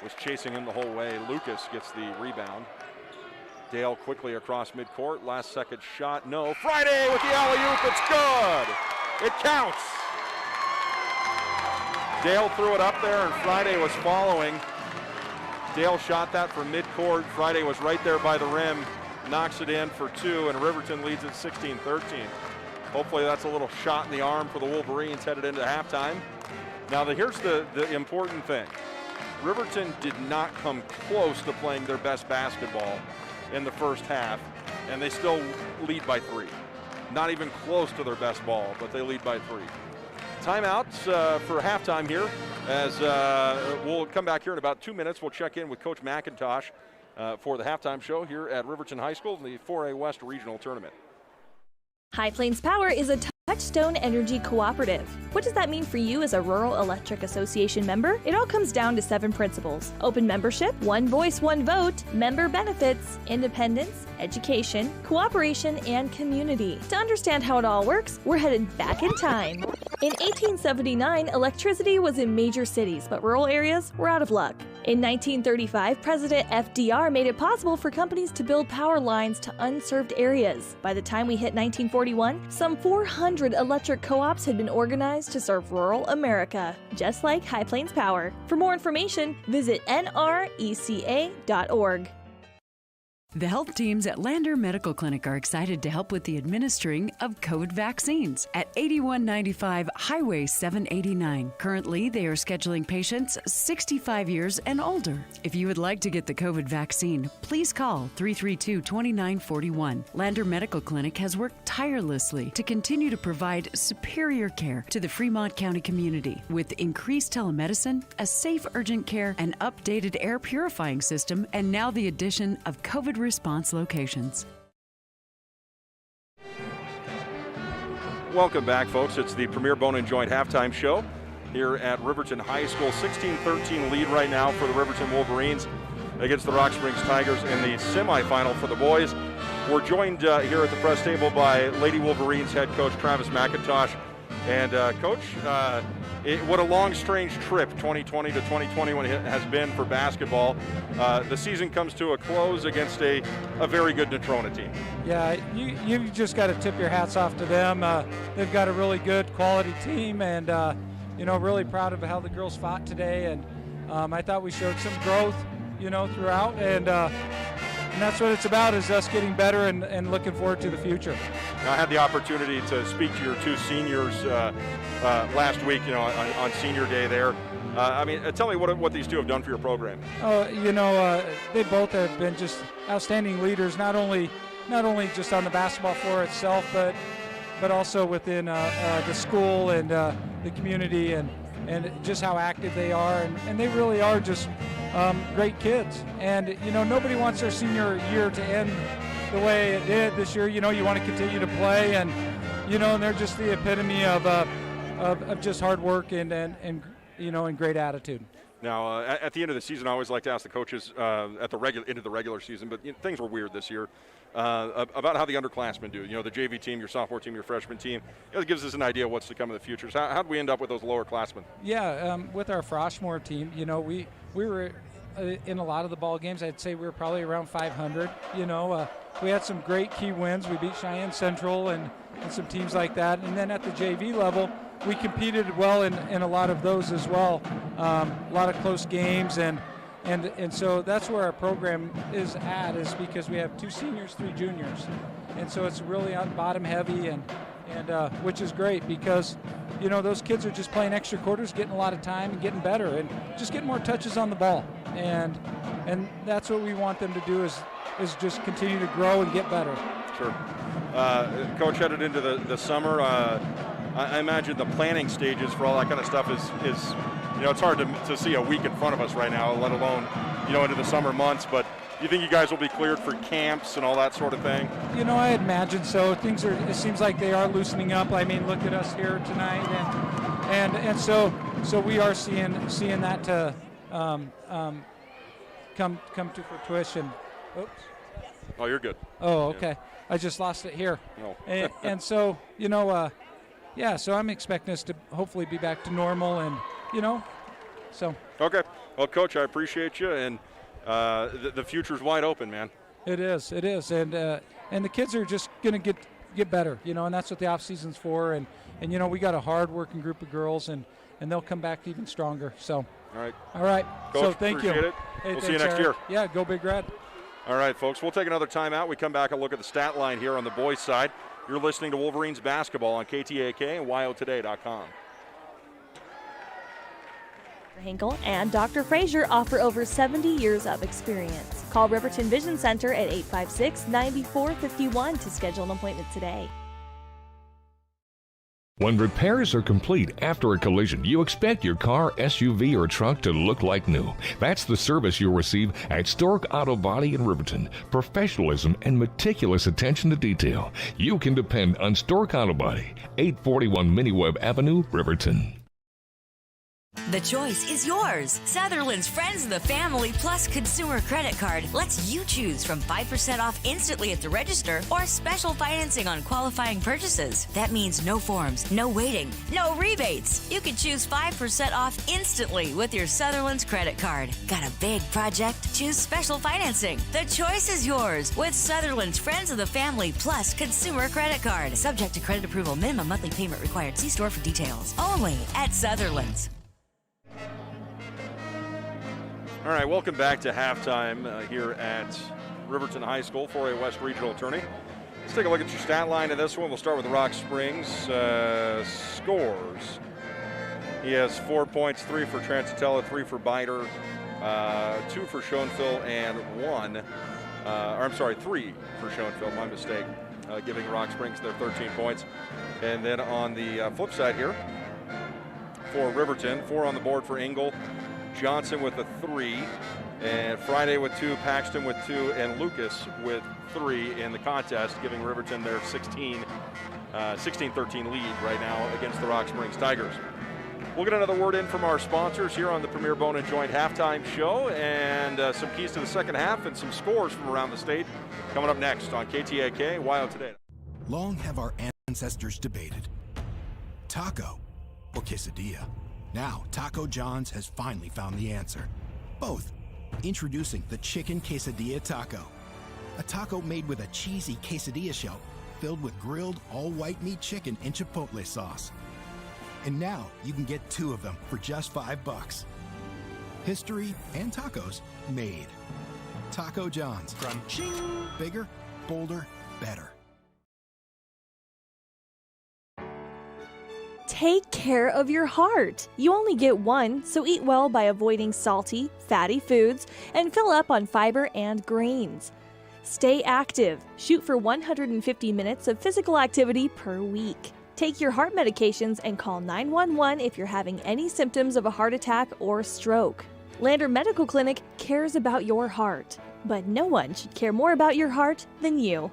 S1: was chasing him the whole way. Lucas gets the rebound. Dale quickly across midcourt. Last second shot, no. Friday with the alley-oop, it's good. It counts. Dale threw it up there, and Friday was following. Dale shot that from midcourt. Friday was right there by the rim, knocks it in for 2, and Riverton leads at 16-13. Hopefully that's a little shot in the arm for the Wolverines headed into halftime. Now here's the important thing. Riverton did not come close to playing their best basketball in the first half, and they still lead by 3. Not even close to their best ball, but they lead by 3. Timeouts for halftime here, as we'll come back here in about 2 minutes. We'll check in with Coach McIntosh for the halftime show here at Riverton High School in the 4A West Regional Tournament.
S2: High Plains Power is a Touchstone Energy Cooperative. What does that mean for you as a Rural Electric Association member? It all comes down to 7 principles: open membership, one voice, one vote, member benefits, independence, education, cooperation, and community. To understand how it all works, we're headed back in time. In 1879, electricity was in major cities, but rural areas were out of luck. In 1935, President FDR made it possible for companies to build power lines to unserved areas. By the time we hit 1941, some 400 electric co-ops had been organized to serve rural America, just like High Plains Power. For more information, visit nreca.org.
S3: The health teams at Lander Medical Clinic are excited to help with the administering of COVID vaccines at 8195 Highway 789. Currently, they are scheduling patients 65 years and older. If you would like to get the COVID vaccine, please call 332-2941. Lander Medical Clinic has worked tirelessly to continue to provide superior care to the Fremont County community with increased telemedicine, a safe urgent care, an updated air purifying system, and now the addition of COVID response locations.
S1: Welcome back, folks. It's the Premier Bone and Joint halftime show here at Riverton High School. 16-13 lead right now for the Riverton Wolverines against the Rock Springs Tigers in the semifinal for the boys. We're joined here at the press table by Lady Wolverines head coach Travis McIntosh. And Coach, what a long, strange trip 2020 to 2021 has been for basketball. The season comes to a close against a very good Natrona team.
S8: Yeah, you just got to tip your hats off to them. They've got a really good quality team, and really proud of how the girls fought today. And I thought we showed some growth, throughout, and that's what it's about, is us getting better and looking forward to the future.
S1: Now, I had the opportunity to speak to your two seniors last week, on senior day there. Tell me what these two have done for your program.
S8: They both have been just outstanding leaders, not only just on the basketball floor itself, but also within the school and the community, and just how active they are, and they really are just great kids. And nobody wants their senior year to end the way it did this year. You want to continue to play, and they're just the epitome of just hard work and great attitude.
S1: Now, at the end of the season, I always like to ask the coaches into the regular season, but things were weird this year, about how the underclassmen do. The JV team, your sophomore team, your freshman team. It gives us an idea of what's to come in the future. So how did we end up with those lower classmen? Yeah,
S8: with our Froshmore team, we were in a lot of the ball games. I'd say we were probably around 500. We had some great key wins. We beat Cheyenne Central and some teams like that. And then at the JV level, we competed well in a lot of those as well. A lot of close games, and so that's where our program is because we have 2 seniors, 3 juniors, and so it's really on bottom heavy, and which is great because those kids are just playing extra quarters, getting a lot of time and getting better and just getting more touches on the ball, and that's what we want them to do is just continue to grow and get better.
S1: Sure. Coach, headed into the summer, I imagine the planning stages for all that kind of stuff is it's hard to see a week in front of us right now, let alone into the summer months. But you think you guys will be cleared for camps and all that sort of thing?
S8: I imagine so. It seems like they are loosening up. I mean, look at us here tonight, and so we are seeing that to come to fruition. Oops.
S1: Oh, you're good.
S8: Oh, okay. Yeah. I just lost it here.
S1: No.
S8: and so so I'm expecting us to hopefully be back to normal, and so. Okay.
S1: Well, Coach, I appreciate you, and the future's wide open, man.
S8: It is, and the kids are just going to get better, and that's what the off season's for, and we got a hard working group of girls, and they'll come back even stronger. So.
S1: All right. Coach,
S8: so thank you.
S1: It.
S8: Hey,
S1: we'll see you next year.
S8: Yeah, go Big Red.
S1: All right, folks, we'll take another timeout. We come back and look at the stat line here on the boys' side. You're listening to Wolverines basketball on KTAK and YOToday.com.
S2: Hinkle and Dr. Frazier offer over 70 years of experience. Call Riverton Vision Center at 856-9451 to schedule an appointment today.
S9: When repairs are complete after a collision, you expect your car, SUV, or truck to look like new. That's the service you'll receive at Stork Auto Body in Riverton. Professionalism and meticulous attention to detail. You can depend on Stork Auto Body, 841 Miniweb Avenue, Riverton.
S10: The choice is yours. Sutherland's Friends of the Family Plus Consumer Credit Card lets you choose from 5% off instantly at the register or special financing on qualifying purchases. That means no forms, no waiting, no rebates. You can choose 5% off instantly with your Sutherland's credit card. Got a big project? Choose special financing. The choice is yours with Sutherland's Friends of the Family Plus Consumer Credit Card. Subject to credit approval. Minimum monthly payment required. See store for details. Only at Sutherland's.
S1: All right, welcome back to halftime here at Riverton High School 4A West Regional Tourney. Let's take a look at your stat line in this one. We'll start with Rock Springs. Scores. He has 4 points, 3 for Transitella, 3 for Bider, 2 for Schoenfeld, and 3 for Schoenfeld, my mistake, giving Rock Springs their 13 points. And then on the flip side here, for Riverton, 4 on the board for Engel, Johnson with a 3, and Friday with 2, Paxton with 2, and Lucas with 3 in the contest, giving Riverton their 16-13 lead right now against the Rock Springs Tigers. We'll get another word in from our sponsors here on the Premier Bone & Joint Halftime Show, and some keys to the second half and some scores from around the state coming up next on KTAK Wild Today.
S11: Long have our ancestors debated, taco or quesadilla. Now, Taco John's has finally found the answer. Both. Introducing the Chicken Quesadilla Taco. A taco made with a cheesy quesadilla shell filled with grilled all-white meat chicken and chipotle sauce. And now you can get 2 of them for just $5. History and tacos made. Taco John's. From ching, bigger, bolder, better.
S2: Take care of your heart. You only get one, so eat well by avoiding salty, fatty foods and fill up on fiber and grains. Stay active. Shoot for 150 minutes of physical activity per week. Take your heart medications and call 911 if you're having any symptoms of a heart attack or stroke. Lander Medical Clinic cares about your heart, but no one should care more about your heart than you.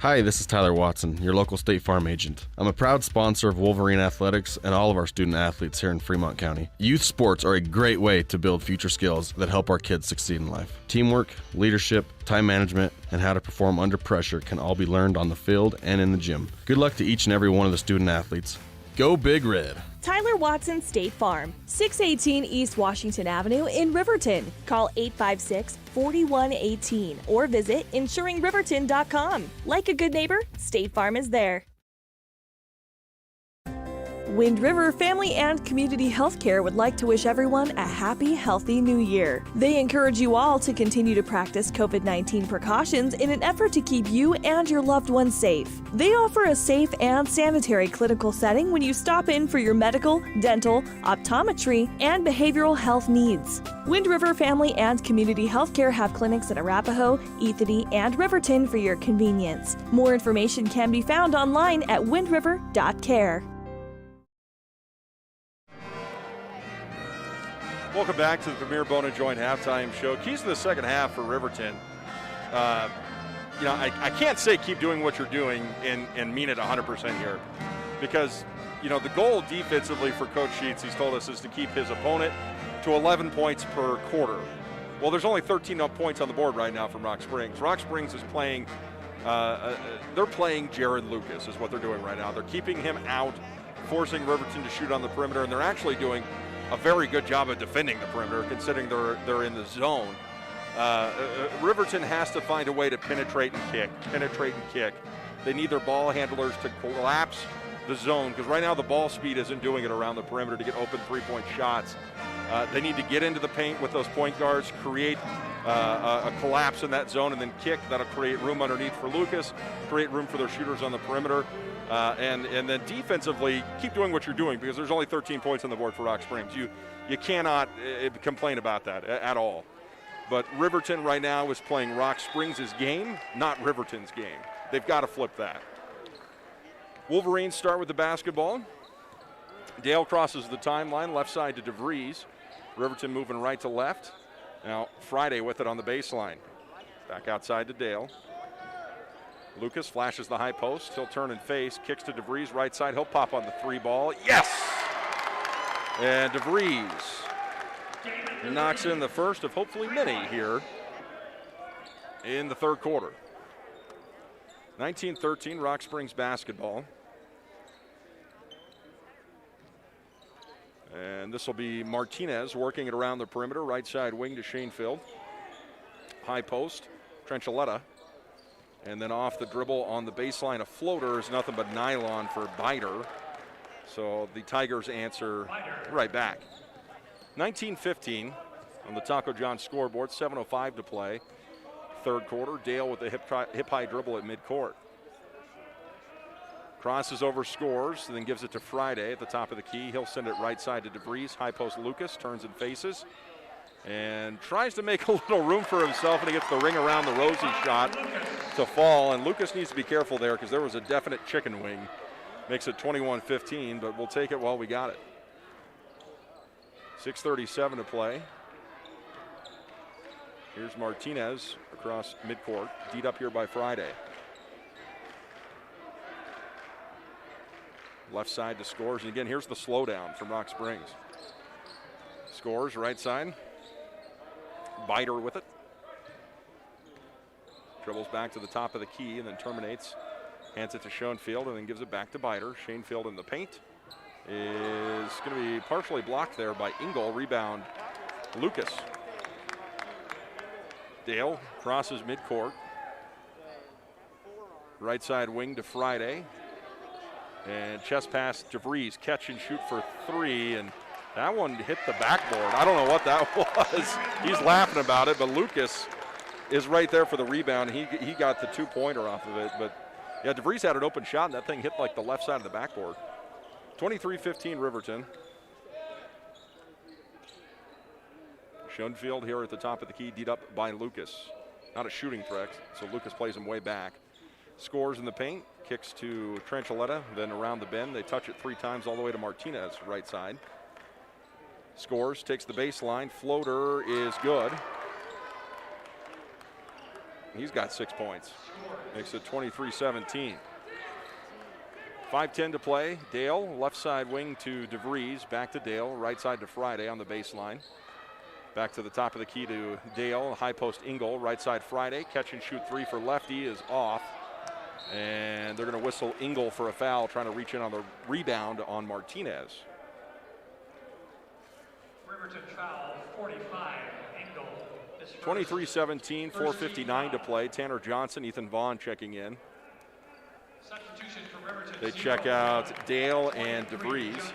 S12: Hi, this is Tyler Watson, your local State Farm agent. I'm a proud sponsor of Wolverine Athletics and all of our student athletes here in Fremont County. Youth sports are a great way to build future skills that help our kids succeed in life. Teamwork, leadership, time management, and how to perform under pressure can all be learned on the field and in the gym. Good luck to each and every one of the student athletes. Go Big Red!
S2: Tyler Watson State Farm, 618 East Washington Avenue in Riverton. Call 856-4118 or visit insuringriverton.com. Like a good neighbor, State Farm is there. Wind River Family and Community Healthcare would like to wish everyone a happy, healthy new year. They encourage you all to continue to practice COVID-19 precautions in an effort to keep you and your loved ones safe. They offer a safe and sanitary clinical setting when you stop in for your medical, dental, optometry, and behavioral health needs. Wind River Family and Community Healthcare have clinics in Arapahoe, Ethany, and Riverton for your convenience. More information can be found online at windriver.care.
S1: Welcome back to the Premier Bone & Joint Halftime Show. Keys to the second half for Riverton. I can't say keep doing what you're doing and mean it 100% here, because, the goal defensively for Coach Sheets, he's told us, is to keep his opponent to 11 points per quarter. Well, there's only 13 points on the board right now from Rock Springs. Rock Springs is playing, they're playing Jared Lucas is what they're doing right now. They're keeping him out, forcing Riverton to shoot on the perimeter, and they're actually doing a very good job of defending the perimeter, considering they're in the zone. Riverton has to find a way to penetrate and kick. They need their ball handlers to collapse the zone, because right now the ball speed isn't doing it around the perimeter to get open three-point shots. They need to get into the paint with those point guards, create a collapse in that zone, and then kick. That'll create room underneath for Lucas, create room for their shooters on the perimeter. And then defensively, keep doing what you're doing, because there's only 13 points on the board for Rock Springs. You cannot complain about that at all. But Riverton right now is playing Rock Springs' game, not Riverton's game. They've got to flip that. Wolverines start with the basketball. Dale crosses the timeline, left side to DeVries. Riverton moving right to left. Now Friday with it on the baseline. Back outside to Dale. Lucas flashes the high post. He'll turn and face. Kicks to DeVries, right side. He'll pop on the three ball. Yes! And DeVries knocks in the first of hopefully many here in the third quarter. 19-13, Rock Springs basketball. And this will be Martinez working it around the perimeter. Right side wing to Shanefield. High post, Trenchaletta. And then off the dribble on the baseline, a floater is nothing but nylon for Bider. So the Tigers answer right back. 19-15 on the Taco John scoreboard, 7:05 to play. Third quarter, Dale with the hip-high dribble at midcourt. Crosses over, scores, and then gives it to Friday at the top of the key. He'll send it right side to DeVries. High post Lucas, turns and faces. And tries to make a little room for himself, and he gets the ring around the Rosie shot to fall. And Lucas needs to be careful there because there was a definite chicken wing. Makes it 21-15, but we'll take it while we got it. 6:37 to play. Here's Martinez across midcourt, D'd up here by Friday. Left side to Scores, and again, here's the slowdown from Rock Springs. Scores, right side. Biter with it. Dribbles back to the top of the key and then terminates. Hands it to Schoenfield and then gives it back to Biter. Schoenfield in the paint is going to be partially blocked there by Engel. Rebound, Lucas. Dale crosses midcourt. Right side wing to Friday. And chest pass to DeVries. Catch and shoot for three, and that one hit the backboard. I don't know what that was. He's laughing about it, but Lucas is right there for the rebound. He got the two-pointer off of it, but yeah, DeVries had an open shot, and that thing hit like the left side of the backboard. 23-15 Riverton. Schoenfield here at the top of the key, D'd up by Lucas. Not a shooting threat, so Lucas plays him way back. Scores in the paint, kicks to Tranchaletta, then around the bend. They touch it 3 times all the way to Martinez, right side. Scores, takes the baseline, floater is good. He's got 6 points. Makes it 23-17. 5:10 to play. Dale, left side wing to DeVries, back to Dale, right side to Friday on the baseline. Back to the top of the key to Dale, high post Engel, right side Friday. Catch and shoot 3 for lefty is off. And they're going to whistle Engel for a foul, trying to reach in on the rebound on Martinez.
S4: Riverton foul, 45, Engel.
S1: 23-17, 4:59 to play. Tanner Johnson, Ethan Vaughn checking in.
S4: Substitution for Riverton.
S1: They check out Dale and DeVries.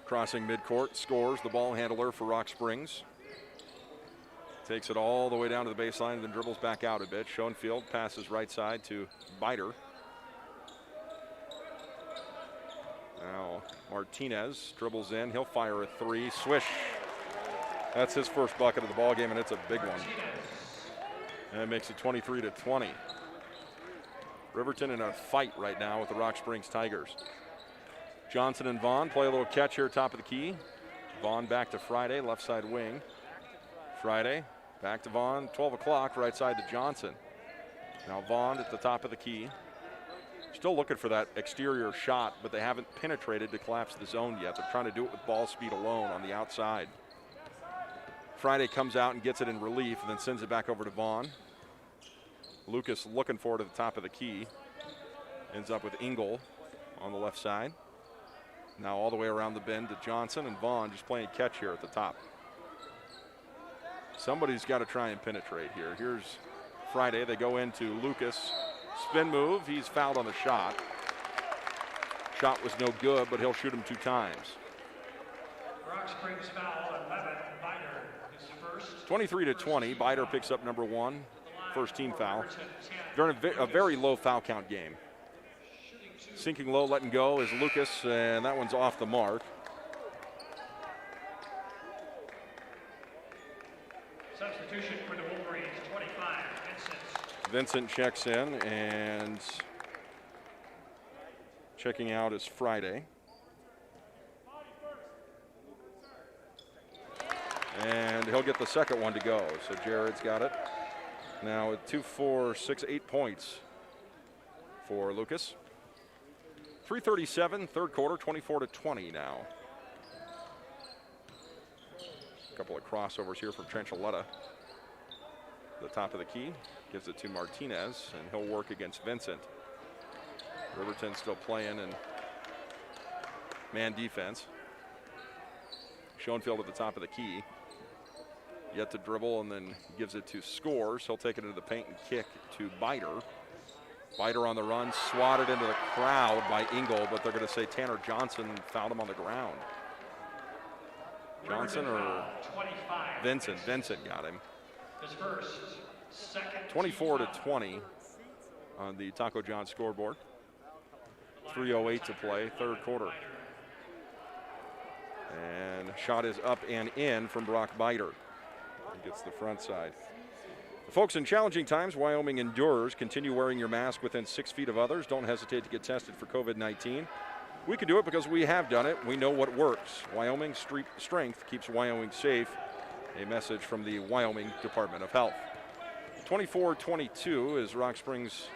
S1: Crossing midcourt, Scores, the ball handler for Rock Springs. Takes it all the way down to the baseline and then dribbles back out a bit. Schoenfield passes right side to Biter. Now Martinez dribbles in. He'll fire a 3. Swish. That's his first bucket of the ball game, and it's a big one. And it makes it 23-20. Riverton in a fight right now with the Rock Springs Tigers. Johnson and Vaughn play a little catch here, top of the key. Vaughn back to Friday, left side wing. Friday back to Vaughn, 12 o'clock, right side to Johnson. Now Vaughn at the top of the key. Still looking for that exterior shot, but they haven't penetrated to collapse the zone yet. They're trying to do it with ball speed alone on the outside. Friday comes out and gets it in relief and then sends it back over to Vaughn. Lucas looking for it at the top of the key. Ends up with Engel on the left side. Now all the way around the bend to Johnson, and Vaughn just playing catch here at the top. Somebody's got to try and penetrate here. Here's Friday. They go into Lucas. Spin move. He's fouled on the shot. Shot was no good, but he'll shoot him 2 times.
S4: Rock Springs foul, 11, Biter, his first.
S1: 23-20. Biter picks up number 1, first team foul. During a very low foul count game. Sinking low, letting go is Lucas, and that one's off the mark.
S4: Substitution for the Wolverines, 25, Vincent.
S1: Vincent checks in, and checking out is Friday. And he'll get the second one to go, so Jared's got it. Now with 2, 4, 6, 8 points for Lucas. 3:37, third quarter, 24-20 now. A couple of crossovers here from Tranchaletta. The top of the key, gives it to Martinez, and he'll work against Vincent. Riverton still playing in man defense. Schoenfield at the top of the key. Yet to dribble and then gives it to Scores. He'll take it into the paint and kick to Biter. Biter on the run, swatted into the crowd by Engel, but they're going to say Tanner Johnson fouled him on the ground. Johnson or Vincent? Vincent got him.
S4: His first, second.
S1: 24-20 on the Taco John scoreboard. 3:08 to play, third quarter. And shot is up and in from Brock Biter. He gets the front side. Folks, in challenging times, Wyoming endures. Continue wearing your mask within 6 feet of others. Don't hesitate to get tested for COVID-19. We can do it because we have done it. We know what works. Wyoming strength keeps Wyoming safe. A message from the Wyoming Department of Health. 24-22 as Rock Springs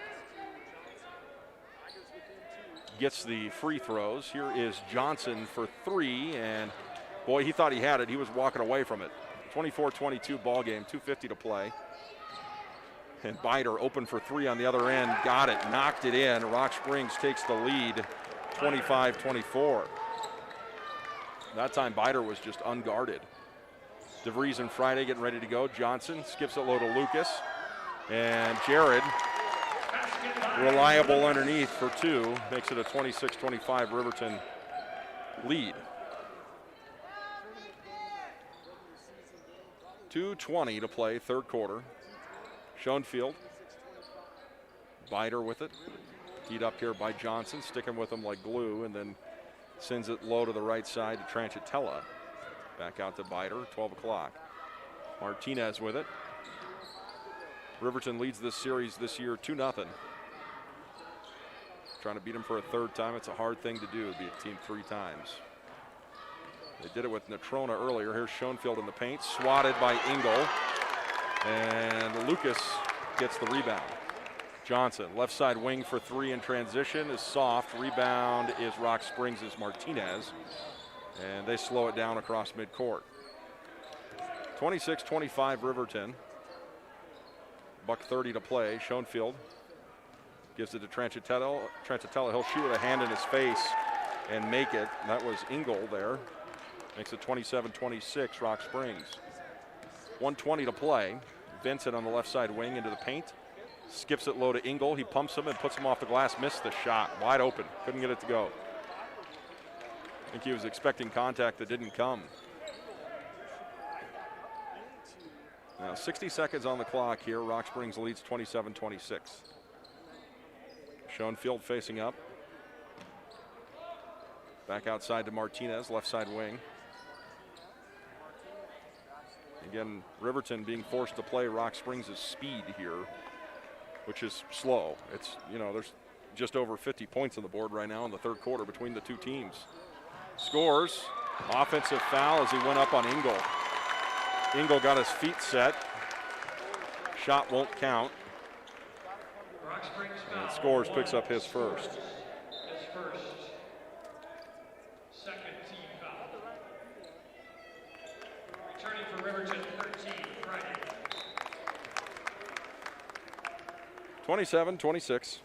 S1: gets the free throws. Here is Johnson for three, and boy, he thought he had it. He was walking away from it. 24-22 ball game, 2:50 to play. And Biter open for three on the other end, got it, knocked it in. Rock Springs takes the lead, 25-24. That time Biter was just unguarded. DeVries and Friday getting ready to go. Johnson skips it low to Lucas. And Jared, reliable underneath for two, makes it a 26-25 Riverton lead. 2:20 to play, third quarter. Schoenfield, Biter with it. Teed up here by Johnson, sticking with him like glue, and then sends it low to the right side to Tranchitella. Back out to Biter, 12 o'clock. Martinez with it. Riverton leads this series this year 2-0. Trying to beat him for a third time. It's a hard thing to do, beat a team 3 times. They did it with Natrona earlier. Here's Schoenfield in the paint, swatted by Engel. And Lucas gets the rebound. Johnson, left side wing for three in transition is soft. Rebound is Rock Springs' Martinez. And they slow it down across midcourt. 26-25 Riverton. $1:30 to play. Schoenfield gives it to Tranchitella. Tranchitella, he'll shoot with a hand in his face and make it. That was Engel there. Makes it 27-26 Rock Springs. 1:20 to play. Vincent on the left side wing into the paint. Skips it low to Engel. He pumps him and puts him off the glass. Missed the shot. Wide open. Couldn't get it to go. I think he was expecting contact that didn't come. Now 60 seconds on the clock here. Rock Springs leads 27-26. Schoenfield facing up. Back outside to Martinez, left side wing. Again, Riverton being forced to play Rock Springs' speed here, which is slow. It's, you know, there's just over 50 points on the board right now in the third quarter between the two teams. Scores, offensive foul as he went up on Engel. Engel got his feet set. Shot won't count. And Scores picks up his first.
S4: His first. Second team foul. Returning for Riverton, 13, Friday.
S1: 27-26.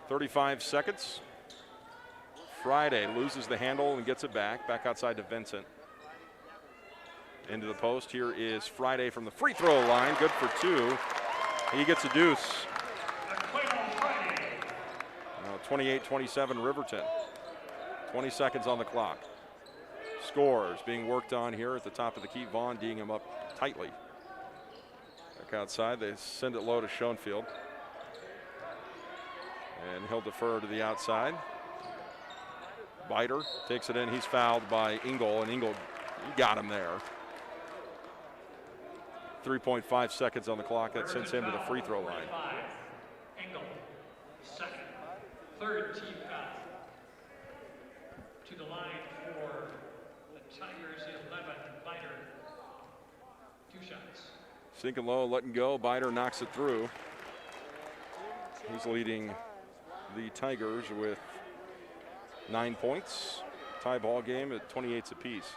S1: 35 seconds. Friday loses the handle and gets it back. Back outside to Vincent. Into the post. Here is Friday from the free throw line. Good for two. He gets a deuce. 28-27 Riverton. 20 seconds on the clock. Scores being worked on here at the top of the key. Vaughn D'ing him up tightly. Back outside, they send it low to Schoenfield. And he'll defer to the outside. Biter takes it in. He's fouled by Engel, and Engel got him there. 3.5 seconds on the clock. That sends him to the free throw line.
S4: Engel, second. Third team foul. To the line for the Tigers, 11, Biter. 2 shots.
S1: Sinking low, letting go. Biter knocks it through. He's leading the Tigers with 9 points. Tie ball game at 28 apiece.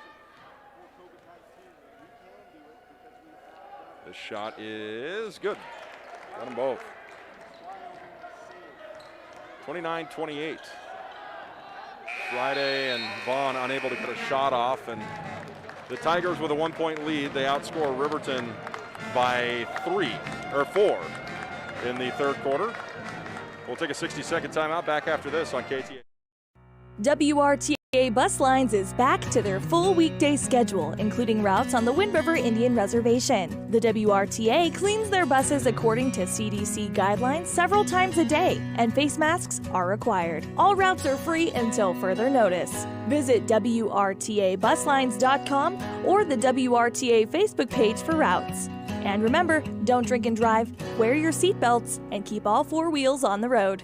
S1: The shot is good. Got them both. 29-28. Friday and Vaughn unable to get a shot off, and The Tigers with a 1-point lead. They outscore Riverton by 4 in the third quarter. We'll take a 60-second timeout. Back after this on KTA.
S2: WRTA Bus Lines is back to their full weekday schedule, including routes on the Wind River Indian Reservation. The WRTA cleans their buses according to CDC guidelines several times a day, and face masks are required. All routes are free until further notice. Visit WRTABuslines.com or the WRTA Facebook page for routes. And remember, don't drink and drive, wear your seatbelts, and keep all 4 wheels on the road.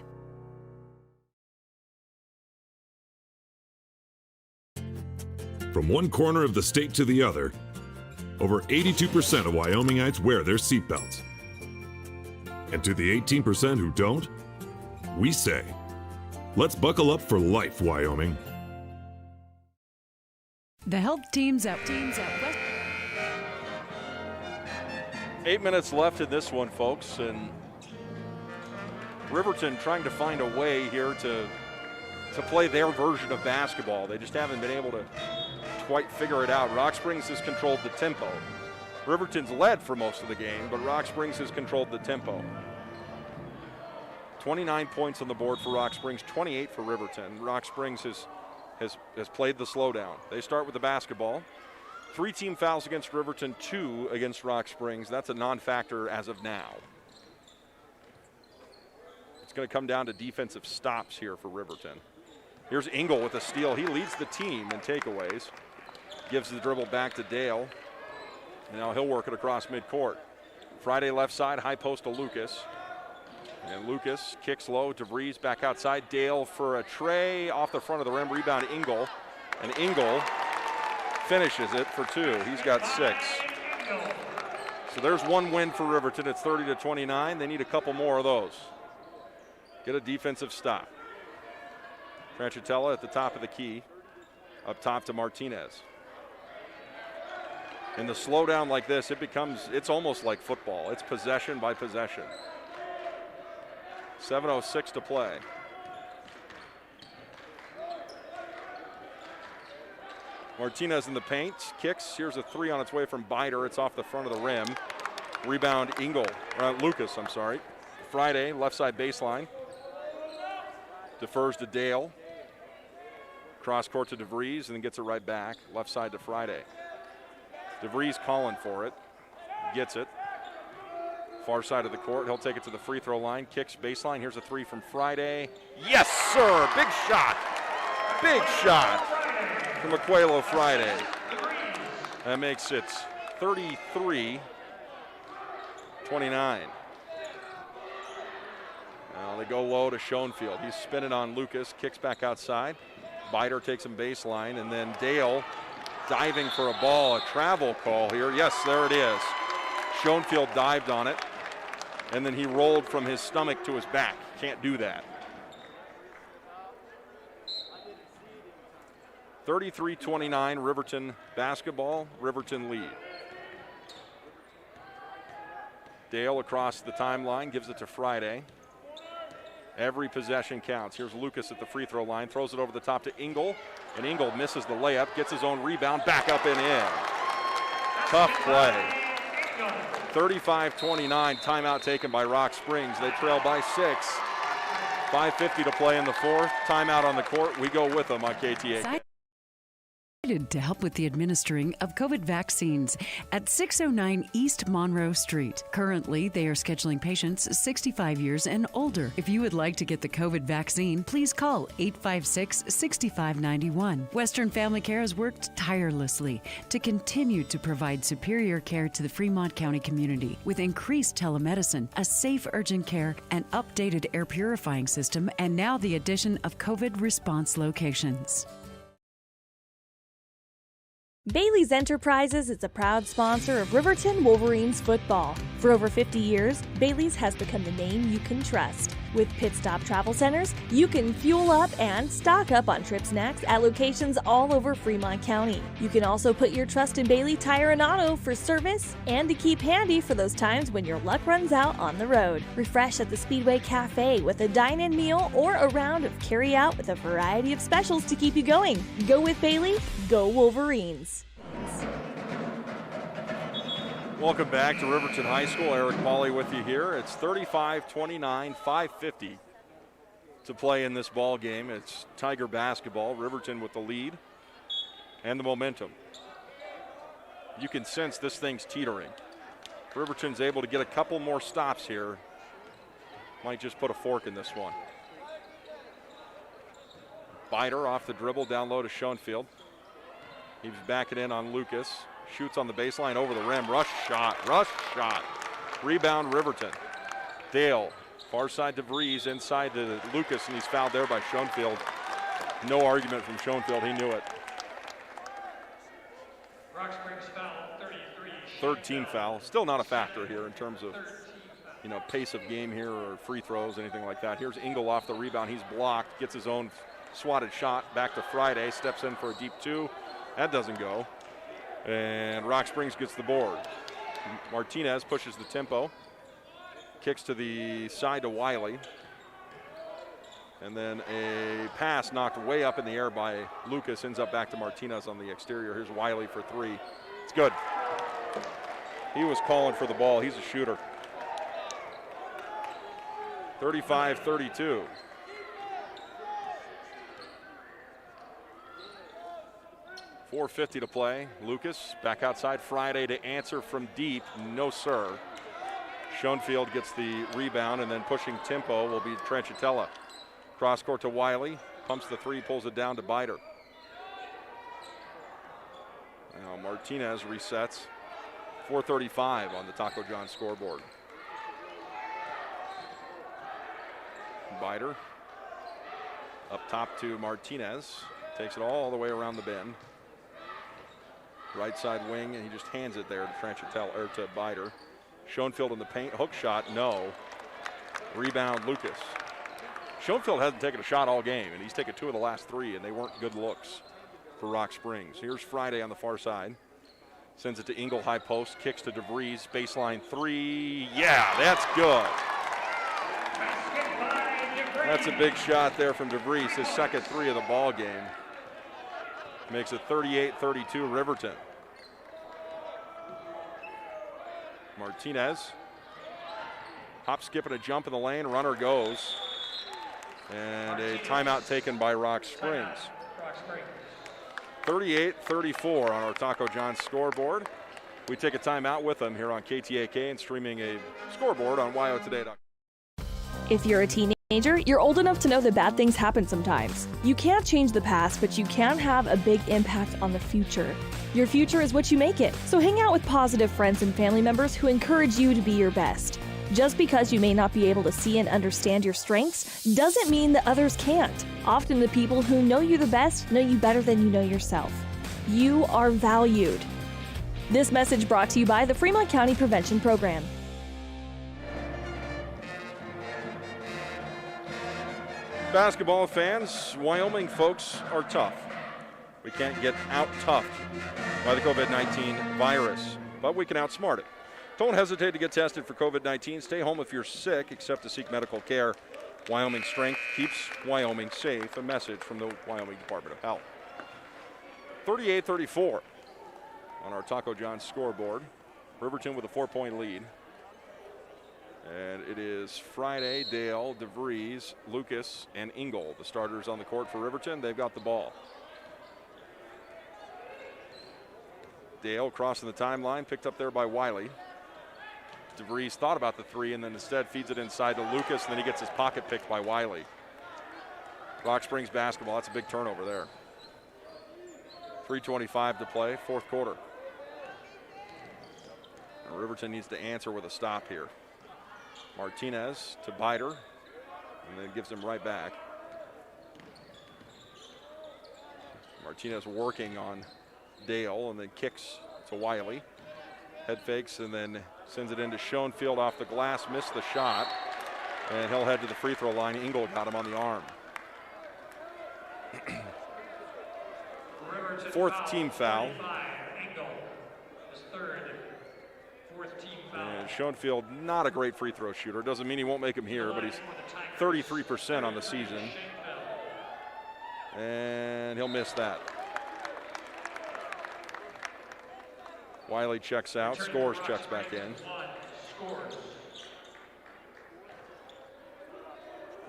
S13: From one corner of the state to the other, over 82% of Wyomingites wear their seatbelts. And to the 18% who don't, we say, let's buckle up for life, Wyoming.
S3: The health teams at West.
S1: 8 minutes left in this one, folks, and Riverton trying to find a way here to play their version of basketball. They just haven't been able to quite figure it out. Rock Springs has controlled the tempo. Riverton's led for most of the game, but Rock Springs has controlled the tempo. 29 points on the board for Rock Springs, 28 for Riverton. Rock Springs has played the slowdown. They start with the basketball. 3 team fouls against Riverton, 2 against Rock Springs. That's a non-factor as of now. It's going to come down to defensive stops here for Riverton. Here's Engel with a steal. He leads the team in takeaways. Gives the dribble back to Dale. And now he'll work it across midcourt. Friday left side, high post to Lucas. And Lucas kicks low. DeVries back outside. Dale for a tray off the front of the rim. Rebound Engel. And Engel finishes it for 2. He's got 6. So there's 1 win for Riverton. It's 30-29. They need a couple more of those. Get a defensive stop. Franchitella at the top of the key. Up top to Martinez. In the slowdown like this, it's almost like football. It's possession by possession. 7:06 to play. Martinez in the paint, kicks. Here's a 3 on its way from Bider. It's off the front of the rim. Rebound Lucas, I'm sorry. Friday, left side baseline. Defers to Dale. Cross court to DeVries and then gets it right back. Left side to Friday. DeVries calling for it. Gets it. Far side of the court. He'll take it to the free throw line. Kicks baseline. Here's a 3 from Friday. Yes, sir. Big shot. Big shot from Aquelo Friday. That makes it 33-29. Now they go low to Schoenfield. He's spinning on Lucas. Kicks back outside. Bider takes him baseline. And then Dale diving for a ball. A travel call here. Yes, there it is. Schoenfield dived on it. And then he rolled from his stomach to his back. Can't do that. 33-29, Riverton basketball. Riverton lead. Dale across the timeline, gives it to Friday. Every possession counts. Here's Lucas at the free throw line, throws it over the top to Engel, and Engel misses the layup, gets his own rebound, back up and in. Tough play. 35-29, timeout taken by Rock Springs. They trail by 6. 5:50 to play in the fourth. Timeout on the court. We go with them on KTA.
S3: To help with the administering of COVID vaccines at 609 East Monroe Street. Currently, they are scheduling patients 65 years and older. If you would like to get the COVID vaccine, please call 856-6591. Western Family Care has worked tirelessly to continue to provide superior care to the Fremont County community with increased telemedicine, a safe urgent care, and updated air purifying system, and now the addition of COVID response locations.
S2: Bailey's Enterprises is a proud sponsor of Riverton Wolverines football. For over 50 years, Bailey's has become the name you can trust. With Pit Stop Travel Centers, you can fuel up and stock up on trip snacks at locations all over Fremont County. You can also put your trust in Bailey Tire and Auto for service and to keep handy for those times when your luck runs out on the road. Refresh at the Speedway Cafe with a dine-in meal or a round of carry-out with a variety of specials to keep you going. Go with Bailey, go Wolverines.
S1: Welcome back to Riverton High School. Eric Pauley with you here. It's 35-29, 5:50 to play in this ball game. It's Tiger basketball. Riverton with the lead and the momentum. You can sense this thing's teetering. Riverton's able to get a couple more stops here. Might just put a fork in this one. Bider off the dribble, down low to Schoenfield. He's backing in on Lucas. Shoots on the baseline over the rim. Rush shot. Rebound Riverton. Dale, far side to Vries, inside to Lucas, and he's fouled there by Schoenfield. No argument from Schoenfield. He knew it.
S4: Rock Springs foul, 33.
S1: 13 foul. Still not a factor here in terms of, pace of game here or free throws, anything like that. Here's Engel off the rebound. He's blocked. Gets his own swatted shot back to Friday. Steps in for a deep two. That doesn't go. And Rock Springs gets the board. Martinez pushes the tempo. Kicks to the side to Wiley. And then a pass knocked way up in the air by Lucas. Ends up back to Martinez on the exterior. Here's Wiley for three. It's good. He was calling for the ball. He's a shooter. 35-32. .450 to play. Lucas back outside. Friday to answer from deep. No, sir. Schoenfield gets the rebound, and then pushing tempo will be Tranchitella. Cross court to Wiley. Pumps the three, pulls it down to Bider. Now Martinez resets. 4:35 on the Taco John scoreboard. Bider up top to Martinez. Takes it all the way around the bend. Right side wing, and he just hands it there to Tranchitella, or to Bider. Schoenfield in the paint, hook shot, no. Rebound, Lucas. Schoenfield hasn't taken a shot all game, and he's taken two of the last three, and they weren't good looks for Rock Springs. Here's Friday on the far side. Sends it to Engel, high post, kicks to DeVries, baseline three. Yeah, that's good. That's a big shot there from DeVries, his second three of the ball game. Makes it 38-32 Riverton. Martinez. Hop, skip, and a jump in the lane. Runner goes. And a timeout taken by Rock Springs. 38-34 on our Taco John scoreboard. We take a timeout with them here on KTAK and streaming a scoreboard on WyoToday.com.
S2: If you're a teenager, you're old enough to know that bad things happen sometimes. You can't change the past, but you can have a big impact on the future. Your future is what you make it, so hang out with positive friends and family members who encourage you to be your best. Just because you may not be able to see and understand your strengths doesn't mean that others can't. Often the people who know you the best know you better than you know yourself. You are valued. This message brought to you by the Fremont County Prevention Program.
S1: Basketball fans, Wyoming folks are tough. We can't get out-toughed by the COVID-19 virus, but we can outsmart it. Don't hesitate to get tested for COVID-19. Stay home if you're sick, except to seek medical care. Wyoming Strength keeps Wyoming safe. A message from the Wyoming Department of Health. 38-34 on our Taco John scoreboard. Riverton with a 4-point lead. And it is Friday, Dale, DeVries, Lucas, and Engel, the starters on the court for Riverton. They've got the ball. Dale crossing the timeline, picked up there by Wiley. DeVries thought about the three and then instead feeds it inside to Lucas, and then he gets his pocket picked by Wiley. Rock Springs basketball, that's a big turnover there. 3:25 to play, fourth quarter. And Riverton needs to answer with a stop here. Martinez to Bider, and then gives him right back. Martinez working on Dale, and then kicks to Wiley. Head fakes, and then sends it into Schoenfield off the glass, missed the shot, and he'll head to the free throw line. Engel got him on the arm. Fourth team foul. And Schoenfield, not a great free throw shooter. Doesn't mean he won't make them here, but he's 33% on the season. And he'll miss that. Wiley checks out. Scores checks back in.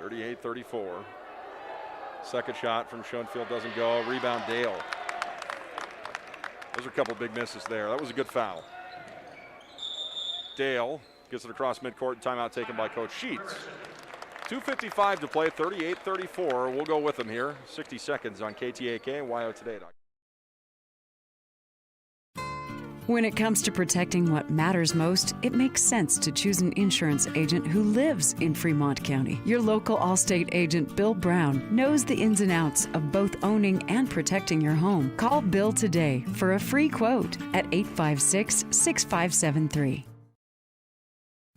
S1: 38-34. Second shot from Schoenfield doesn't go. Rebound Dale. Those are a couple big misses there. That was a good foul. Dale gets it across midcourt. Timeout taken by Coach Sheets. 2:55 to play, 38-34. We'll go with them here. 60 seconds on KTAK and YOToday.com.
S3: When it comes to protecting what matters most, it makes sense to choose an insurance agent who lives in Fremont County. Your local Allstate agent, Bill Brown, knows the ins and outs of both owning and protecting your home. Call Bill today for a free quote at 856-6573.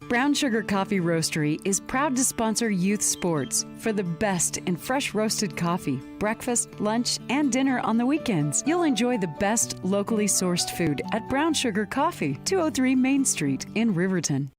S3: Brown Sugar Coffee Roastery is proud to sponsor youth sports for the best in fresh roasted coffee, breakfast, lunch, and dinner on the weekends. You'll enjoy the best locally sourced food at Brown Sugar Coffee, 203 Main Street in Riverton.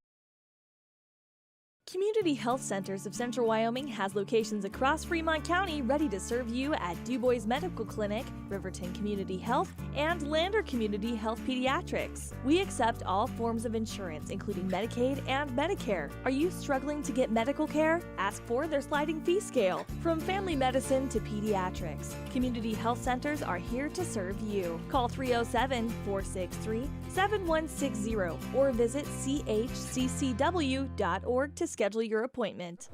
S2: Community Health Centers of Central Wyoming has locations across Fremont County ready to serve you at Du Bois Medical Clinic, Riverton Community Health, and Lander Community Health Pediatrics. We accept all forms of insurance, including Medicaid and Medicare. Are you struggling to get medical care? Ask for their sliding fee scale. From family medicine to pediatrics, Community Health Centers are here to serve you. Call 307-463-7160 or visit chccw.org to schedule your appointment.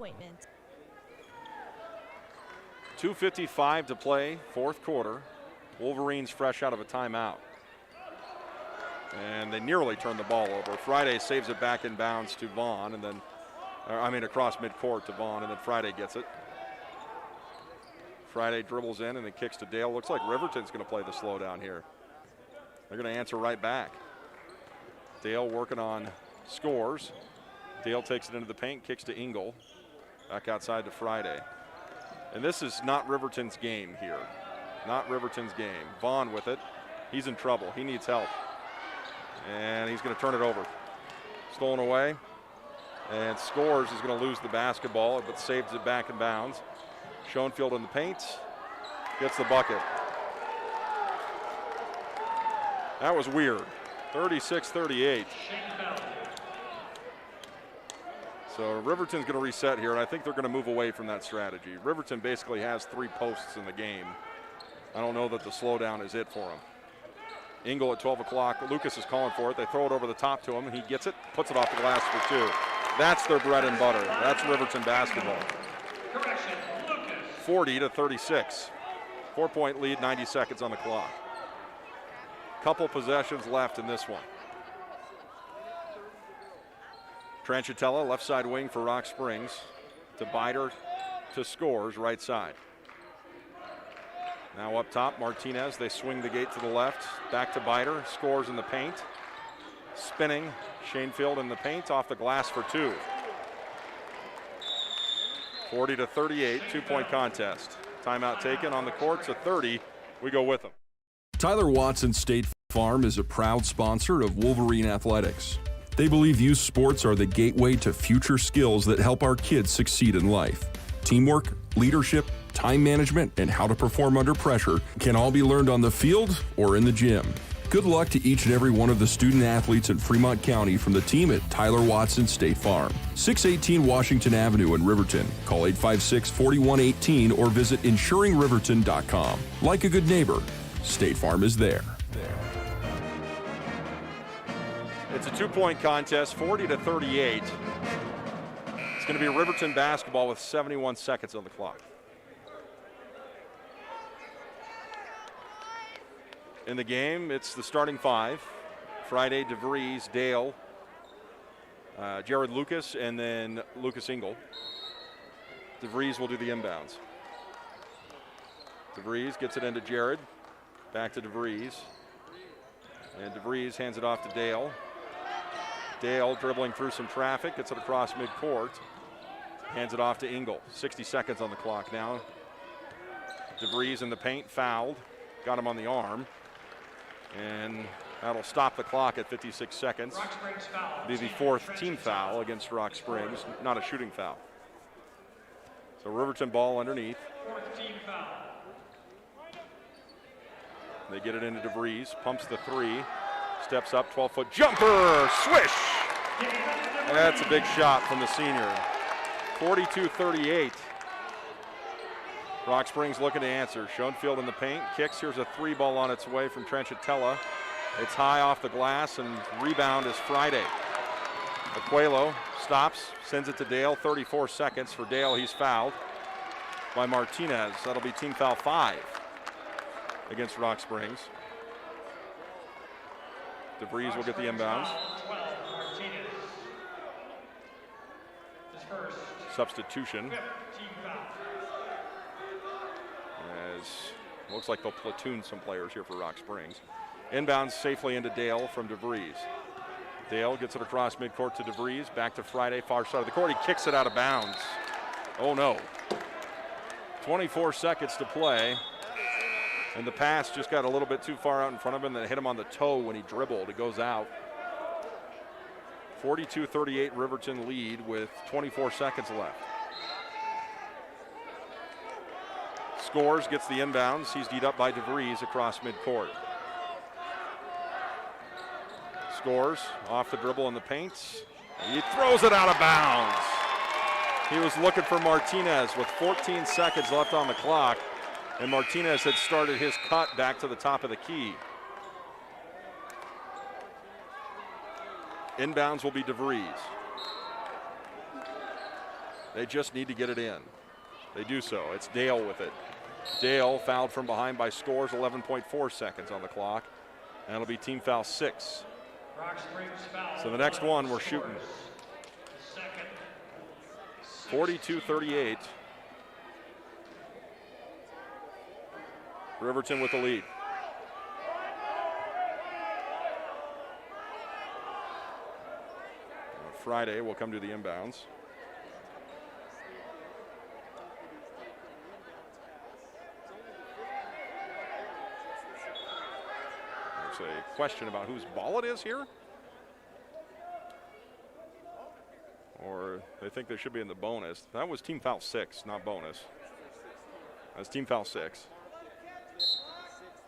S1: 2:55 to play, fourth quarter. Wolverines fresh out of a timeout. And they nearly turned the ball over. Friday saves it back in bounds to Vaughn, and then, across midcourt to Vaughn, and then Friday gets it. Friday dribbles in and then kicks to Dale. Looks like Riverton's going to play the slowdown here. They're going to answer right back. Dale working on scores. Dale takes it into the paint, kicks to Engel. Back outside to Friday. And this is not Riverton's game here. Not Riverton's game. Vaughn with it. He's in trouble. He needs help. And he's going to turn it over. Stolen away. And Scores is going to lose the basketball, but saves it back in bounds. Schoenfield in the paint. Gets the bucket. That was weird. 36-38. So Riverton's going to reset here, and I think they're going to move away from that strategy. Riverton basically has 3 posts in the game. I don't know that the slowdown is it for him. Engel at 12 o'clock. Lucas is calling for it. They throw it over the top to him, and he gets it, puts it off the glass for 2. That's their bread and butter. That's Riverton basketball. 40-36. 4-point lead, 90 seconds on the clock. Couple possessions left in this one. Tranchitella, left side wing for Rock Springs. To Bider, to Scores, right side. Now up top, Martinez. They swing the gate to the left. Back to Bider. Scores in the paint. Spinning. Schoenfield in the paint. Off the glass for 2. 40-38, 2-point contest. Timeout taken on the court to 30. We go with them.
S5: Tyler Watson State Farm is a proud sponsor of Wolverine Athletics. They believe youth sports are the gateway to future skills that help our kids succeed in life. Teamwork, leadership, time management, and how to perform under pressure can all be learned on the field or in the gym. Good luck to each and every one of the student athletes in Fremont County from the team at Tyler Watson State Farm. 618 Washington Avenue in Riverton. Call 856-4118 or visit insuringriverton.com. Like a good neighbor, State Farm is there.
S1: It's a 2-point contest, 40-38. It's going to be Riverton basketball with 71 seconds on the clock. In the game, it's the starting 5. Friday, DeVries, Dale, Jared Lucas, and then Lucas Engel. DeVries will do the inbounds. DeVries gets it into Jared. Back to DeVries. And DeVries hands it off to Dale. Dale dribbling through some traffic, gets it across midcourt. Hands it off to Engel. 60 seconds on the clock now. DeVries in the paint, fouled. Got him on the arm. And that'll stop the clock at 56 seconds. Be the 4th team foul against Rock Springs, not a shooting foul. So Riverton ball underneath.
S4: 4th team foul.
S1: They get it into DeVries, pumps the 3. Steps up, 12-foot jumper, swish! That's a big shot from the senior. 42-38. Rock Springs looking to answer. Schoenfield in the paint, kicks. Here's a 3 ball on its way from Trenchatella. It's high off the glass, and rebound is Friday. Aquelo stops, sends it to Dale. 34 seconds for Dale. He's fouled by Martinez. That'll be team foul 5 against Rock Springs. DeVries will get the inbounds. Substitution. As looks like they'll platoon some players here for Rock Springs. Inbounds safely into Dale from DeVries. Dale gets it across midcourt to DeVries. Back to Friday, far side of the court. He kicks it out of bounds. Oh no. 24 seconds to play. And the pass just got a little bit too far out in front of him, then hit him on the toe when he dribbled. It goes out. 42-38 Riverton lead with 24 seconds left. Scores, gets the inbounds. He's D'd up by DeVries across midcourt. Scores, off the dribble in the paint. He throws it out of bounds. He was looking for Martinez with 14 seconds left on the clock, and Martinez had started his cut back to the top of the key. Inbounds will be DeVries. They just need to get it in. They do so. It's Dale with it. Dale fouled from behind by Scores, 11.4 seconds on the clock. And it'll be team foul 6. So the next one we're shooting. 42-38. Riverton with the lead. Friday will come to the inbounds. There's a question about whose ball it is here. Or they think they should be in the bonus. That was team foul 6, not bonus. That's team foul 6.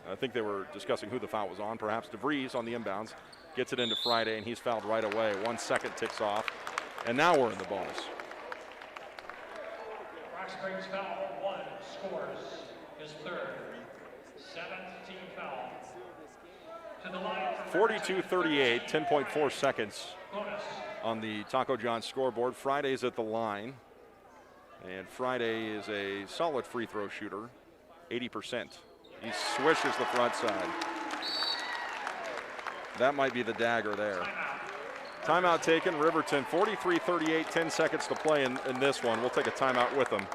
S1: I think they were discussing who the foul was on. Perhaps DeVries on the inbounds gets it into Friday, and he's fouled right away. 1 second ticks off, and now we're in the bonus.
S4: Rock Springs foul 1, Scores his third, 7th team foul. To the line.
S1: 42-38, 10.4 seconds on the Taco John scoreboard. Friday's at the line, and Friday is a solid free throw shooter, 80%. He swishes the front side. That might be the dagger there. Timeout taken, Riverton, 43-38, 10 seconds to play in this one. We'll take a timeout with them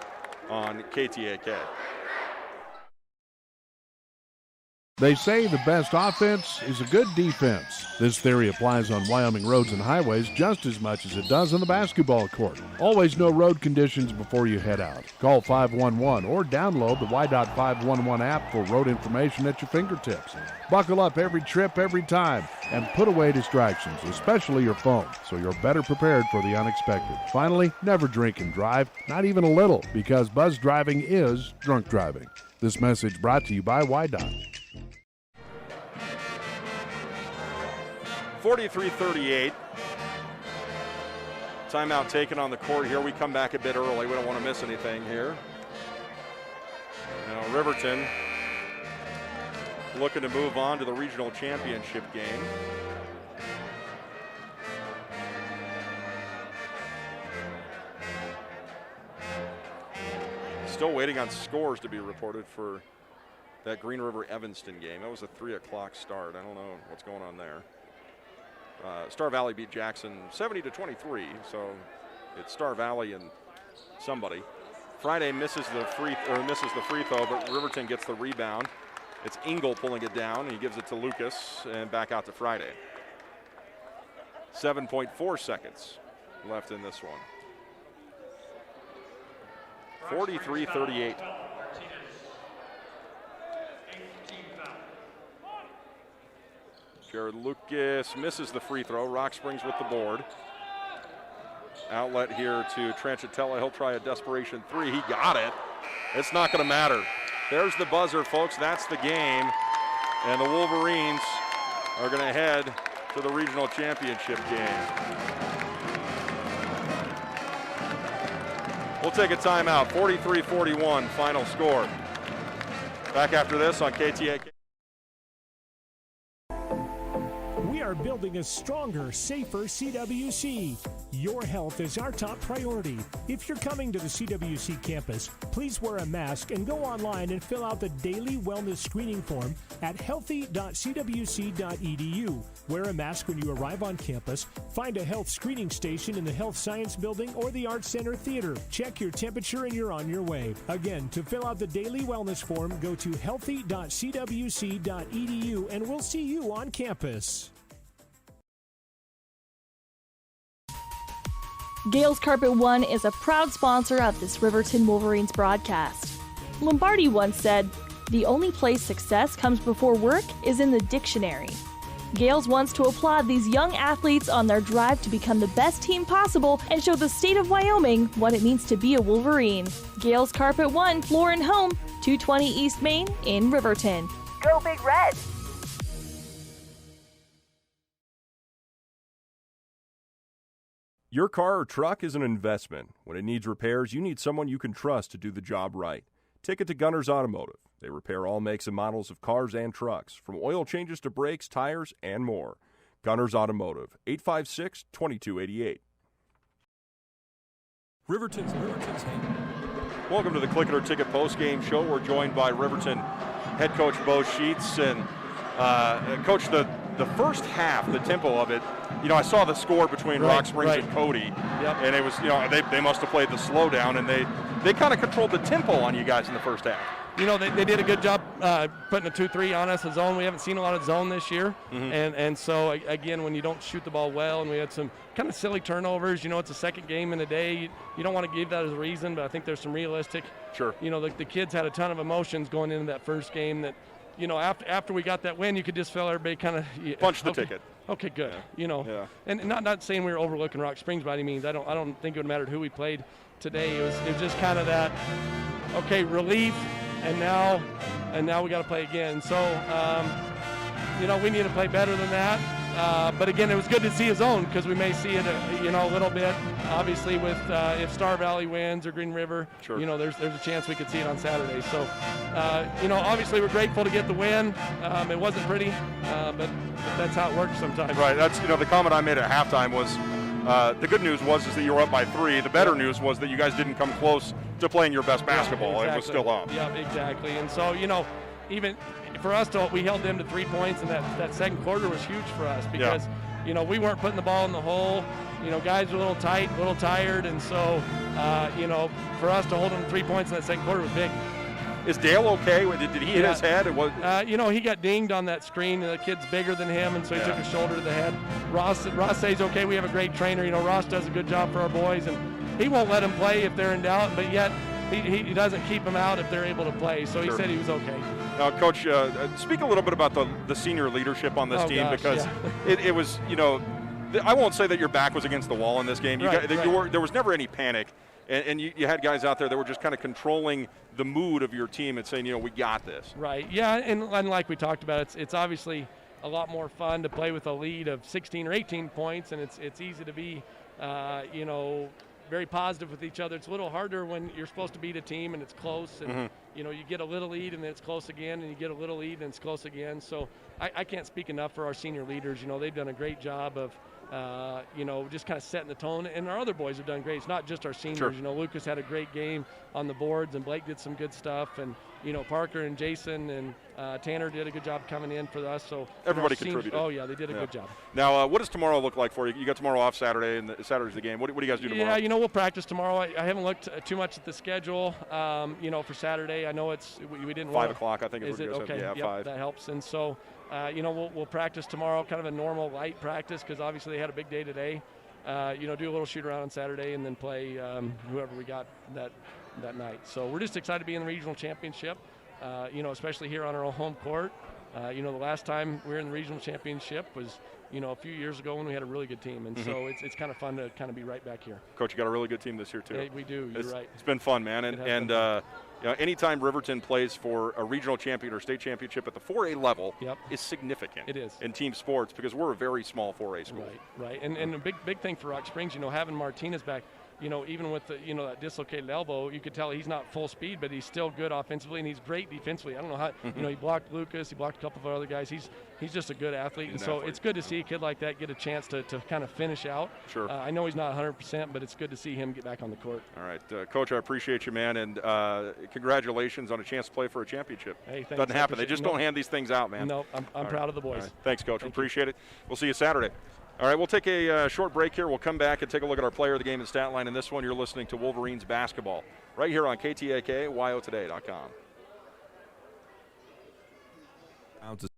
S1: on KTAK.
S6: They say the best offense is a good defense. This theory applies on Wyoming roads and highways just as much as it does on the basketball court. Always know road conditions before you head out. Call 511 or download the Y.511 app for road information at your fingertips. Buckle up every trip, every time, and put away distractions, especially your phone, so you're better prepared for the unexpected. Finally, never drink and drive, not even a little, because buzz driving is drunk driving. This message brought to you by Y.Dot.
S1: 43-38. Timeout taken on the court here. We come back a bit early. We don't want to miss anything here. Now Riverton looking to move on to the regional championship game. Still waiting on scores to be reported for that Green River Evanston game. That was a 3 o'clock start. I don't know what's going on there. Star Valley beat Jackson 70-23, so it's Star Valley and somebody. Friday misses the free throw, but Riverton gets the rebound. It's Engel pulling it down. He gives it to Lucas and back out to Friday. 7.4 seconds left in this one. 43-38. Jared Lucas misses the free throw. Rock Springs with the board. Outlet here to Trenchatella. He'll try a desperation 3. He got it. It's not going to matter. There's the buzzer, folks. That's the game. And the Wolverines are going to head to the regional championship game. We'll take a timeout. 43-41 final score. Back after this on KTA.
S7: We are building a stronger, safer CWC. Your health is our top priority. If you're coming to the CWC campus, please wear a mask and go online and fill out the daily wellness screening form at healthy.cwc.edu. Wear a mask when you arrive on campus. Find a health screening station in the Health Science Building or the Arts Center Theater. Check your temperature and you're on your way. Again, to fill out the daily wellness form, go to healthy.cwc.edu and we'll see you on campus.
S2: Gales Carpet One is a proud sponsor of this Riverton Wolverines broadcast. Lombardi once said, "The only place success comes before work is in the dictionary." Gales wants to applaud these young athletes on their drive to become the best team possible and show the state of Wyoming what it means to be a Wolverine. Gales Carpet One, floor and home, 220 East Main in Riverton. Go Big Red!
S5: Your car or truck is an investment. When it needs repairs, you need someone you can trust to do the job right. Take it to Gunners Automotive. They repair all makes and models of cars and trucks, from oil changes to brakes, tires, and more. Gunners Automotive, 856-2288. Riverton's
S1: Welcome to the Click It or Ticket postgame show. We're joined by Riverton head coach Bo Sheets. And Coach, the first half, the tempo of it, I saw the score between Rock Springs and Cody. Yep. And it was, they must have played the slowdown, and they kind of controlled the tempo on you guys in the first half.
S14: They did a good job putting a 2-3 on us, a zone. We haven't seen a lot of zone this year. Mm-hmm. And so, again, when you don't shoot the ball well, and we had some kind of silly turnovers, it's a second game in a day. You don't want to give that as a reason, but I think there's some realistic. Sure. The kids had a ton of emotions going into that first game that, after we got that win, you could just feel everybody kind of
S1: punch the ticket.
S14: Okay, good. Yeah. And not saying we were overlooking Rock Springs by any means. I don't think it would matter who we played today. It was just kind of that, okay, relief, and now we got to play again. So we need to play better than that. But again, it was good to see his own, because we may see it a little bit. Obviously, with if Star Valley wins or Green River, sure. There's a chance we could see it on Saturday. So obviously we're grateful to get the win. It wasn't pretty, but that's how it works sometimes.
S1: Right. That's the comment I made at halftime was the good news was that you were up by 3. The better news was that you guys didn't come close to playing your best basketball. Exactly. It was still up.
S14: Yeah, exactly. And so even for us, we held them to 3 points, and that second quarter was huge for us because, we weren't putting the ball in the hole. Guys were a little tight, a little tired, and so, for us to hold them to 3 points in that second quarter was big.
S1: Is Dale okay? Did he hit his head?
S14: He got dinged on that screen. The kid's bigger than him, and so he took his shoulder to the head. Ross says, okay, we have a great trainer. Ross does a good job for our boys, and he won't let them play if they're in doubt, but yet he doesn't keep them out if they're able to play. So he said he was okay.
S1: Now, Coach, speak a little bit about the senior leadership on this team, because it was, I won't say that your back was against the wall in this game. There was never any panic, and you had guys out there that were just kind of controlling the mood of your team and saying, we got this.
S14: Right, yeah, and like we talked about, it's obviously a lot more fun to play with a lead of 16 or 18 points, and it's easy to be, very positive with each other. It's a little harder when you're supposed to beat a team and it's close, and you get a little lead and then it's close again, and you get a little lead and it's close again. So I can't speak enough for our senior leaders. They've done a great job of just kind of setting the tone, and our other boys have done great. It's not just our seniors. Sure. Lucas had a great game on the boards, and Blake did some good stuff, and Parker and Jason and Tanner did a good job coming in for us. So
S1: everybody contributed.
S14: Oh yeah, they did a good job.
S1: Now, what does tomorrow look like for you? You got tomorrow off Saturday, and Saturday's the game. What do you guys do tomorrow?
S14: Yeah, we'll practice tomorrow. I haven't looked too much at the schedule. For Saturday, I know we didn't.
S1: 5 o'clok, I think.
S14: Is it okay?
S1: Yeah,
S14: yep,
S1: 5.
S14: That helps. And so, we'll practice tomorrow, kind of a normal light practice, because obviously they had a big day today. Do a little shoot around on Saturday, and then play whoever we got that night. So we're just excited to be in the regional championship. Especially here on our own home court. The last time we were in the regional championship was, a few years ago when we had a really good team. And so it's kind of fun to kind of be right back here.
S1: Coach, you got a really good team this year, too.
S14: Yeah, we do. You're right.
S1: It's been fun, man. And anytime Riverton plays for a regional champion or state championship at the 4A level is significant.
S14: It is.
S1: In team sports, because we're a very small 4A school.
S14: Right. And a big thing for Rock Springs, having Martinez back, even with the, that dislocated elbow, you could tell he's not full speed, but he's still good offensively, and he's great defensively. I don't know how, he blocked Lucas, he blocked a couple of other guys. He's just a good athlete, and so it's good to see a kid like that get a chance to kind of finish out.
S1: Sure.
S14: I know he's not 100%, but it's good to see him get back on the court.
S1: All right, Coach, I appreciate you, man, and congratulations on a chance to play for a championship.
S14: Hey, thanks.
S1: Doesn't happen. They just don't hand these things out, man.
S14: No, I'm proud of the boys.
S1: Right. Thanks, Coach. Appreciate it. We'll see you Saturday. All right, we'll take a short break here. We'll come back and take a look at our player of the game and stat line. In this one, you're listening to Wolverines basketball right here on KTAK, WyoToday.com.
S5: To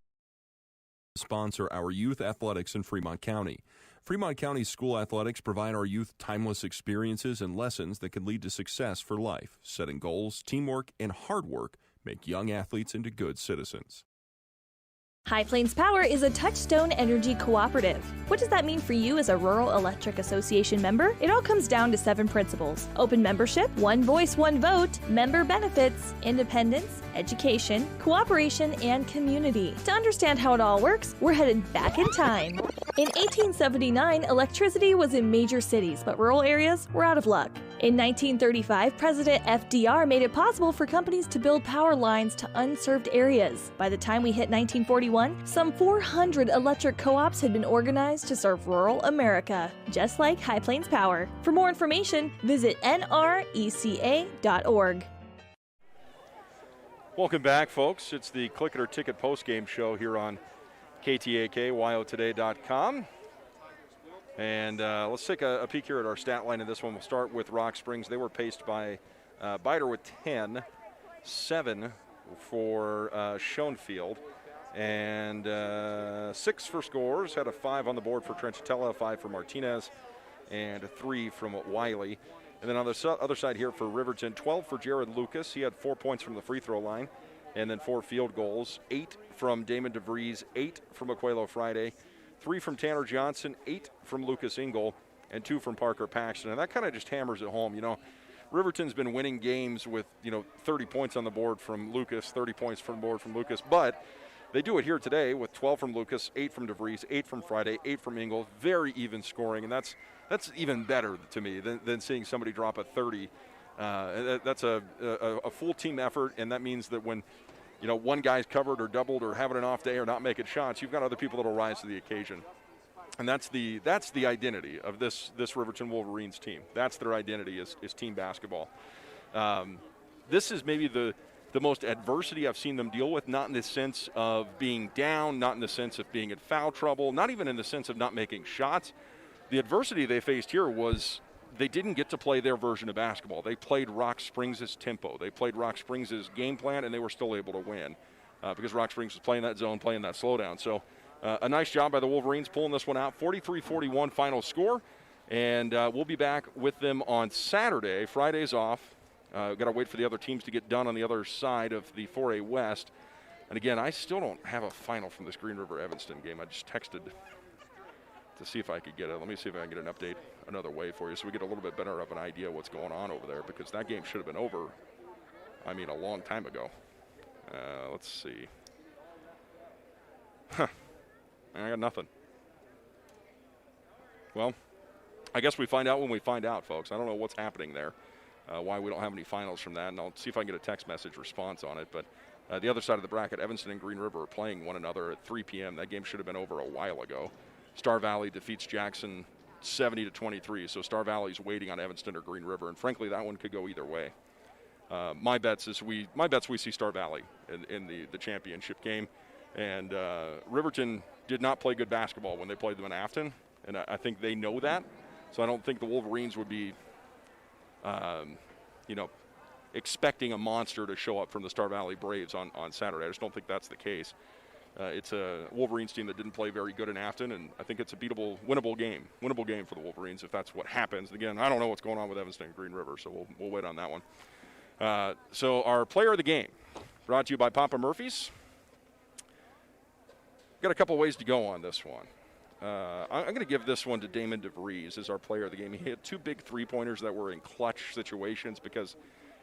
S5: sponsor our youth athletics in Fremont County. Fremont County School Athletics provide our youth timeless experiences and lessons that can lead to success for life. Setting goals, teamwork, and hard work make young athletes into good citizens.
S2: High Plains Power is a Touchstone Energy cooperative. What does that mean for you as a Rural Electric Association member? It all comes down to 7 principles: open membership, one voice, one vote, member benefits, independence, education, cooperation, and community. To understand how it all works, we're headed back in time. In 1879, electricity was in major cities, but rural areas were out of luck. In 1935, President FDR made it possible for companies to build power lines to unserved areas. By the time we hit 1941, some 400 electric co-ops had been organized to serve rural America, just like High Plains Power. For more information, visit nreca.org.
S1: Welcome back, folks. It's the Click It or Ticket postgame show here on KTAK, WyoToday.com. And let's take a peek here at our stat line in this one. We'll start with Rock Springs. They were paced by Biter with 10, 7 for Schoenfield, and 6 for scores. Had a 5 on the board for Trenchitella, 5 for Martinez, and a 3 from Wiley. And then on the other side here for Riverton, 12 for Jared Lucas. He had 4 points from the free throw line, and then 4 field goals. 8 from Damon DeVries, 8 from Aquelo Friday, 3 from Tanner Johnson, 8 from Lucas Engel, and 2 from Parker Paxton. And that kind of just hammers it home. Riverton's been winning games with, 30 points on the board from Lucas, 30 points from the board from Lucas. But they do it here today with 12 from Lucas, 8 from DeVries, 8 from Friday, 8 from Engel. Very even scoring, and that's even better to me than seeing somebody drop a 30. That's a full team effort, and that means that when one guy's covered or doubled or having an off day or not making shots, you've got other people that will rise to the occasion. And that's the identity of this Riverton Wolverines team. That's their identity is team basketball. This is maybe the most adversity I've seen them deal with, not in the sense of being down, not in the sense of being in foul trouble, not even in the sense of not making shots. The adversity they faced here was they didn't get to play their version of basketball. They played Rock Springs' tempo. They played Rock Springs' game plan, and they were still able to win because Rock Springs was playing that zone, playing that slowdown. So a nice job by the Wolverines pulling this one out. 43-41 final score, and we'll be back with them on Saturday. Friday's off. Got to wait for the other teams to get done on the other side of the 4A West. And again, I still don't have a final from this Green River Evanston game. I just texted to see if I could get it. Let me see if I can get an update another way for you so we get a little bit better of an idea what's going on over there, because that game should have been over, a long time ago. Let's see. I got nothing. Well, I guess we find out when we find out, folks. I don't know what's happening there, why we don't have any finals from that, and I'll see if I can get a text message response on it. But the other side of the bracket, Evanston and Green River are playing one another at 3 p.m. That game should have been over a while ago. Star Valley defeats Jackson 70-23, so Star Valley's waiting on Evanston or Green River, and frankly, that one could go either way. My bets we see Star Valley in the championship game, and Riverton did not play good basketball when they played them in Afton, and I think they know that. So I don't think the Wolverines would be, expecting a monster to show up from the Star Valley Braves on Saturday. I just don't think that's the case. It's a Wolverines team that didn't play very good in Afton, and I think it's a winnable game for the Wolverines if that's what happens. Again, I don't know what's going on with Evanston and Green River, so we'll wait on that one. So our player of the game, brought to you by Papa Murphy's. got a couple ways to go on this one. I'm going to give this one to Damon DeVries as our player of the game. He hit 2 big three-pointers that were in clutch situations because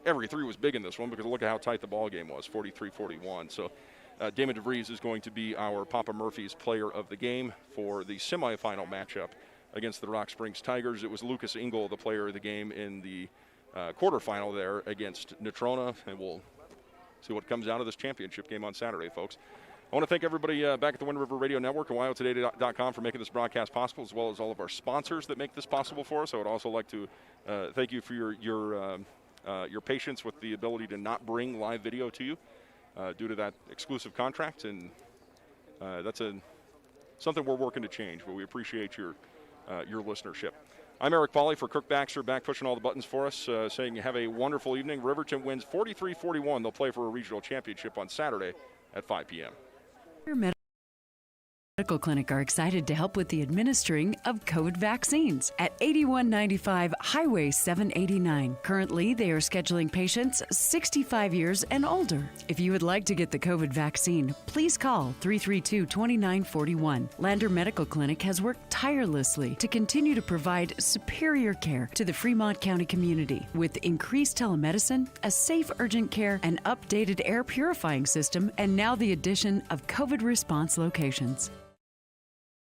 S1: every three was big in this one because look at how tight the ball game was, 43-41. So Damon DeVries is going to be our Papa Murphy's player of the game for the semifinal matchup against the Rock Springs Tigers. It was Lucas Engel, the player of the game in the quarterfinal there against Natrona, and we'll see what comes out of this championship game on Saturday, folks. I want to thank everybody back at the Wind River Radio Network and WyoToday.com for making this broadcast possible, as well as all of our sponsors that make this possible for us. I would also like to thank you for your patience with the ability to not bring live video to you due to that exclusive contract, and that's something we're working to change, but we appreciate your listenership. I'm Eric Pauley for Kirk Baxter, back pushing all the buttons for us, saying have a wonderful evening. Riverton wins 43-41. They'll play for a regional championship on Saturday at 5 p.m.
S3: Medical Clinic are excited to help with the administering of COVID vaccines at 8195 Highway 789. Currently, they are scheduling patients 65 years and older. If you would like to get the COVID vaccine, please call 332-2941. Lander Medical Clinic has worked tirelessly to continue to provide superior care to the Fremont County community with increased telemedicine, a safe urgent care, an updated air purifying system, and now the addition of COVID response locations.